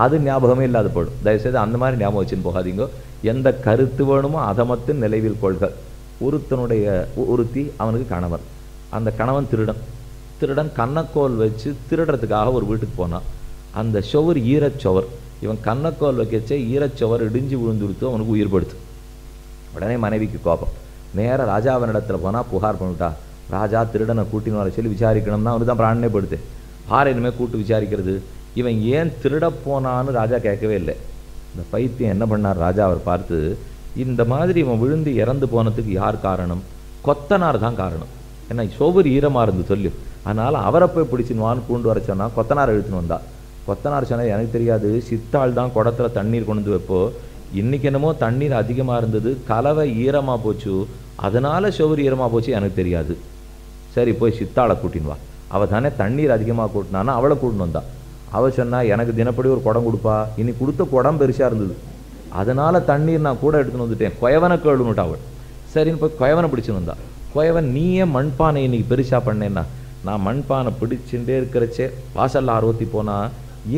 அது ஞாபகமே இல்லாத போடும். தயவுசெய்து அந்த மாதிரி ஞாபகம் வச்சுன்னு போகாதீங்க. எந்த கருத்து வேணுமோ அதை மட்டும் நினைவில் கொள்க. ஒருத்தி அவனுக்கு கணவன். அந்த கணவன் திருடன் கண்ணக்கோல் வச்சு திருடுறதுக்காக ஒரு வீட்டுக்கு போனான். அந்த சுவர் ஈரச்சவர். இவன் கண்ணக்கோல் வைக்கச்சே ஈரச்சவர் இடிஞ்சு விழுந்துடுத்து அவனுக்கு உயிர் படுத்து. உடனே மனைவிக்கு கோபம். நேராக ராஜாவினிடத்தில் போனால் புகார் பண்ணிவிட்டா. ராஜா திருடனை கூட்டின்னு வர சொல்லி விசாரிக்கணும்னா அவனுக்கு தான் பிராணனே படுத்து. ஆரையுமே கூட்டு விசாரிக்கிறது. இவன் ஏன் திருட போனான்னு ராஜா கேட்கவே இல்லை. இந்த பைத்தியம் என்ன பண்ணார், ராஜா அவர் பார்த்து, இந்த மாதிரி இவன் விழுந்து இறந்து போனதுக்கு யார் காரணம்? கொத்தனார் தான் காரணம். ஏன்னா சோபர் ஈரமாக இருந்து சொல்லு. அதனால் அவரை போய் பிடிச்சின்வான்னு கூண்டு வர சொன்னால் கொத்தனார் இழுத்துன்னு வந்தா. கொத்தனார் சொன்னால் எனக்கு தெரியாது, சித்தாள் தான் குடத்தில் தண்ணீர் கொண்டு வைப்போ, இன்றைக்கி என்னமோ தண்ணீர் அதிகமாக இருந்தது, கலவை ஈரமாக போச்சு, அதனால் சோபர் ஈரமாக போச்சு, எனக்கு தெரியாது. சரி போய் சித்தாளை கூட்டின்னு வா. அவள் தானே தண்ணீர் அதிகமாக கூட்டினான்னா அவளை கூட்டின்னு வந்தா. அவள் சொன்னா எனக்கு தினப்படி ஒரு குடம் கொடுப்பா. இனி கொடுத்த குடம் பெருசாக இருந்தது, அதனால் தண்ணீர் நான் கூட எடுத்துன்னு வந்துட்டேன். குயவனை கேளுன்னுட்டா அவள். சரின்னு போய் குயவனை பிடிச்சின்னு வந்தா. குயவன், நீ ஏன் மண்பானை இன்னைக்கு பெருசாக பண்ணேன்னா, நான் மண்பானை பிடிச்சுட்டே இருக்கிறச்சே வாசல்ல ஆர்வத்தி போனா,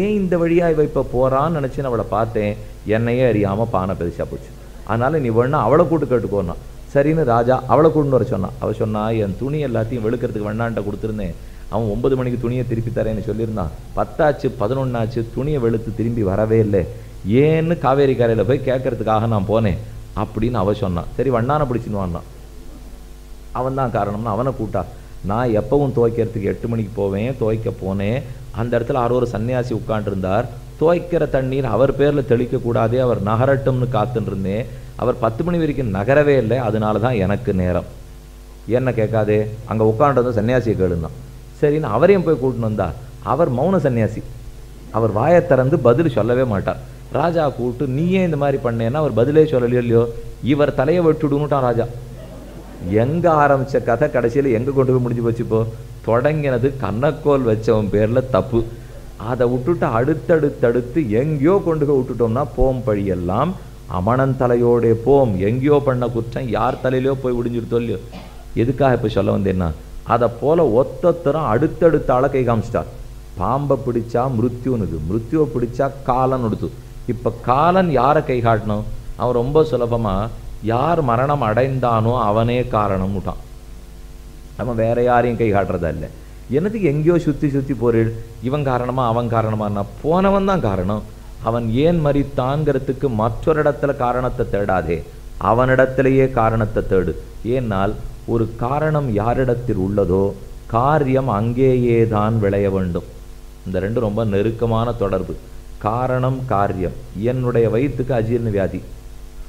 ஏன் இந்த வழியாக இவ இப்போ போகிறான்னு நினச்சின்னு அவளை பார்த்தேன், என்னையே அறியாமல் பானை பெருசாக போச்சு. அதனால் நீ வேணா அவளை கூட்டு கேட்டுக்கோன்னா. சரின்னு ராஜா அவளை கூட்டு வர சொன்னான். அவள் சொன்னா, என் துணி எல்லாத்தையும் வெளுக்கிறதுக்கு வேணான்ட்ட கொடுத்துருந்தேன், அவன் 9 மணிக்கு துணியை திருப்பி தரேன்னு சொல்லியிருந்தான். 10 ஆச்சு 11 ஆச்சு, துணியை வெளுத்து திரும்பி வரவே இல்லை. ஏன்னு காவேரி கரையில் போய் கேட்கறதுக்காக நான் போனேன் அப்படின்னு அவள் சொன்னான். சரி வண்ணானை பிடிச்சின்னு வான்னா. அவன் தான் காரணம்னு அவனை கூட்டா. நான் எப்பவும் துவைக்கிறதுக்கு 8 மணிக்கு போவேன், துவைக்க போனேன். அந்த இடத்துல ஒரு சன்னியாசி உட்காண்டிருந்தார். துவைக்கிற தண்ணீர் அவர் பேரில் தெளிக்கக்கூடாதே, அவர் நகரட்டும்னு காத்துன்னு இருந்தேன். அவர் 10 மணி வரைக்கும் நகரவே இல்லை, அதனால தான் எனக்கு நேரம். என்ன கேட்காதே, அங்கே உட்காண்டதும் சன்னியாசியை கேளுந்தான். சரின்னு அவரையும் போய் கூட்டின்னு வந்தா. அவர் மௌன சன்னியாசி, அவர் வாயை திறந்து பதில் சொல்லவே மாட்டார். ராஜா கூப்பிட்டு, நீ ஏன் இந்த மாதிரி பண்ணேன்னா அவர் பதிலே சொல்லலையோ இல்லையோ, இவர் தலையை வெட்டுடுன்னுட்டான் ராஜா. எங்க ஆரம்பிச்ச கதை கடைசியில் எங்க கொண்டு போய் முடிஞ்சு போச்சு. இப்போ தொடங்கினது கண்ணக்கோல் வச்சவன் பேர்ல தப்பு, அதை விட்டுட்டு அடுத்தடுத்தடுத்து எங்கேயோ கொண்டு போய் விட்டுட்டோம்னா போம் பழியெல்லாம் அமணன் தலையோட போம். எங்கேயோ பண்ண குற்றம் யார் தலையிலையோ போய் விடிஞ்சிருத்தோ இல்லையோ. எதுக்காக இப்போ சொல்ல வந்தேன்னா, அதை போல ஒத்தத்தரம் அடுத்தடுத்த ஆளை கை காமிச்சிட்டார். பாம்பை பிடிச்சா மிருத்யுனுது, மிருத்யுவை பிடிச்சா காலன் உடுத்து. இப்போ காலன் யாரை கை காட்டணும்? அவன் ரொம்ப சுலபமாக யார் மரணம் அடைந்தானோ அவனே காரணம் விட்டான். நம்ம வேற யாரையும் கை காட்டுறதா இல்லை. என்னத்துக்கு எங்கேயோ சுற்றி சுற்றி போறீள், இவன் காரணமா அவன் காரணமானா, போனவன் தான் காரணம். அவன் ஏன் மறித்தான்ங்கிறதுக்கு மற்றொரு இடத்துல காரணத்தை தேடாதே, அவனிடத்திலேயே காரணத்தை தேடு. ஏன்னால் ஒரு காரணம் யாரிடத்தில் உள்ளதோ காரியம் அங்கேயே தான் விளைய வேண்டும். இந்த ரெண்டும் ரொம்ப நெருக்கமான தொடர்பு. காரணம் காரியம். என்னுடைய வயிற்றுக்கு அஜீர்ண வியாதி,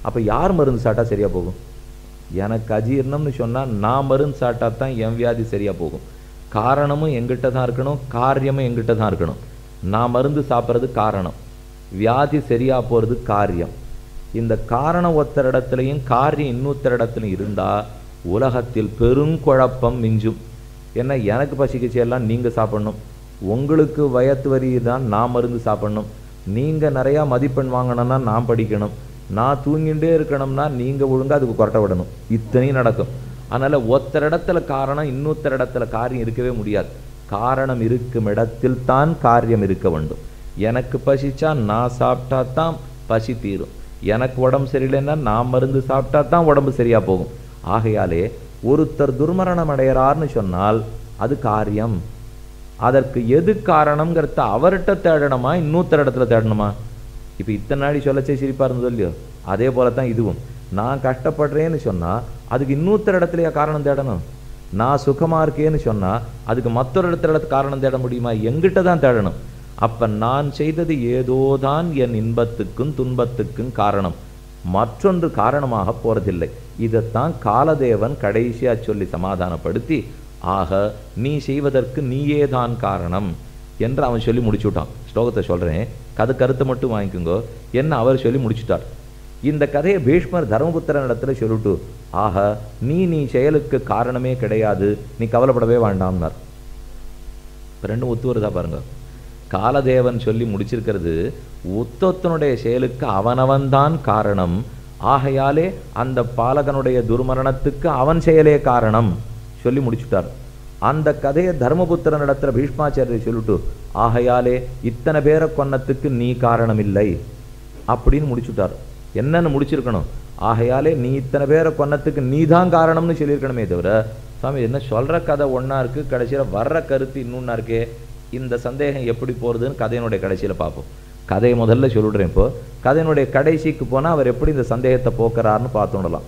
அப்போ யார் மருந்து சாப்பிட்டா சரியாக போகும்? எனக்கு அஜீர்ணம்னு சொன்னால் நான் மருந்து சாப்பிட்டா தான் என் வியாதி சரியாக போகும். காரணமும் எங்கிட்ட தான் இருக்கணும், காரியமும் எங்கிட்ட தான் இருக்கணும். நான் மருந்து சாப்பிட்றது காரணம், வியாதி சரியாக போகிறது காரியம். இந்த காரணம் ஒருத்தர் இடத்துலையும் காரியம் இன்னொருத்தர் இடத்துலையும் இருந்தால் உலகத்தில் பெருங்குழப்பம் மிஞ்சும். ஏன்னா எனக்கு பசிக்கச்செல்லாம் நீங்கள் சாப்பிட்ணும், உங்களுக்கு வயத்து வரி தான் நான் மருந்து சாப்பிட்ணும், நீங்கள் நிறையா மதிப்பெண் வாங்கணும்னா நான் படிக்கணும், நான் தூங்கிட்டே இருக்கணும்னா நீங்கள் ஒழுங்காக அதுக்கு கொரட்டை விடணும். இத்தனையும் நடக்கும். அதனால் ஒருத்தர் இடத்துல காரணம் இன்னொருத்தர் இடத்துல காரியம் இருக்கவே முடியாது. காரணம் இருக்கும் இடத்தில் தான் காரியம் இருக்க வேண்டும். எனக்கு பசிச்சா நான் சாப்பிட்டா தான் பசி தீரும், எனக்கு உடம்பு சரியில்லைன்னா நான் மருந்து சாப்பிட்டா தான் உடம்பு சரியாக போகும். ஆகையாலே ஒருத்தர் துர்மரணம் அடைகிறார்னு சொன்னால் அது காரியம். அதற்கு எது காரணம்ங்கிறத அவர்கிட்ட தேடணுமா இன்னொருத்தர் இடத்துல தேடணுமா? இப்போ இத்தனை நாடி சொல்லச்சே சிரிப்பாக இருந்தது இல்லையோ, அதே போல தான் இதுவும். நான் கஷ்டப்படுறேன்னு சொன்னால் அதுக்கு இன்னொருத்தர் இடத்துலையா காரணம் தேடணும்? நான் சுகமாக இருக்கேன்னு சொன்னால் அதுக்கு மற்றொரு இடத்துல காரணம் தேட முடியுமா? எங்கிட்ட தான் தேடணும். அப்போ நான் செய்தது ஏதோதான் என் இன்பத்துக்கும் துன்பத்துக்கும் காரணம், மற்றொன்று காரணமாக போறதில்லை. இதைத்தான் காலதேவன் கடைசியா சொல்லி சமாதானப்படுத்தி, ஆக நீ செய்வதற்கு நீயேதான் காரணம் என்று அவன் சொல்லி முடிச்சுட்டான். ஸ்லோகத்தை சொல்றேன், கருத்தை மட்டும் வாங்கிக்கோங்க. என்ன அவர் சொல்லி முடிச்சுட்டார். இந்த கதையை பீஷ்மர் தர்மபுத்திரன் இடத்துல சொல்லிட்டு, ஆக நீ செயலுக்கு காரணமே கிடையாது, நீ கவலைப்படவே வேண்டாம்னார். ரெண்டும் ஒத்து வருதா பாருங்க. காலதேவன் சொல்லி முடிச்சிருக்கிறது உத்தொத்தனுடைய செயலுக்கு அவனவன்தான் காரணம், ஆகையாலே அந்த பாலகனுடைய துர்மரணத்துக்கு அவன் செயலே காரணம் சொல்லி முடிச்சுட்டார். அந்த கதையை தர்மபுத்திரன் இடத்துல பீஷ்மாச்சாரியரை சொல்லிட்டு, ஆகையாலே இத்தனை பேரை கொன்னத்துக்கு நீ காரணம் இல்லை அப்படின்னு முடிச்சுட்டார். என்னன்னு முடிச்சிருக்கணும். ஆகையாலே நீ இத்தனை பேரை கொன்னத்துக்கு நீ தான் காரணம்னு சொல்லியிருக்கணுமே தவிர, சுவாமி என்ன சொல்கிற கதை ஒன்றா இருக்குது, கடைசியில் வர்ற கருத்து இன்னொன்னா இருக்கே, இந்த சந்தேகம் எப்படி போகிறதுன்னு கதையினுடைய கடைசியில் பார்ப்போம். கதையை முதல்ல சொல்லிடுறேன். இப்போ கதையினுடைய கடைசிக்கு போனால் அவர் எப்படி இந்த சந்தேகத்தை போக்குறாருன்னு பார்த்துடலாம்.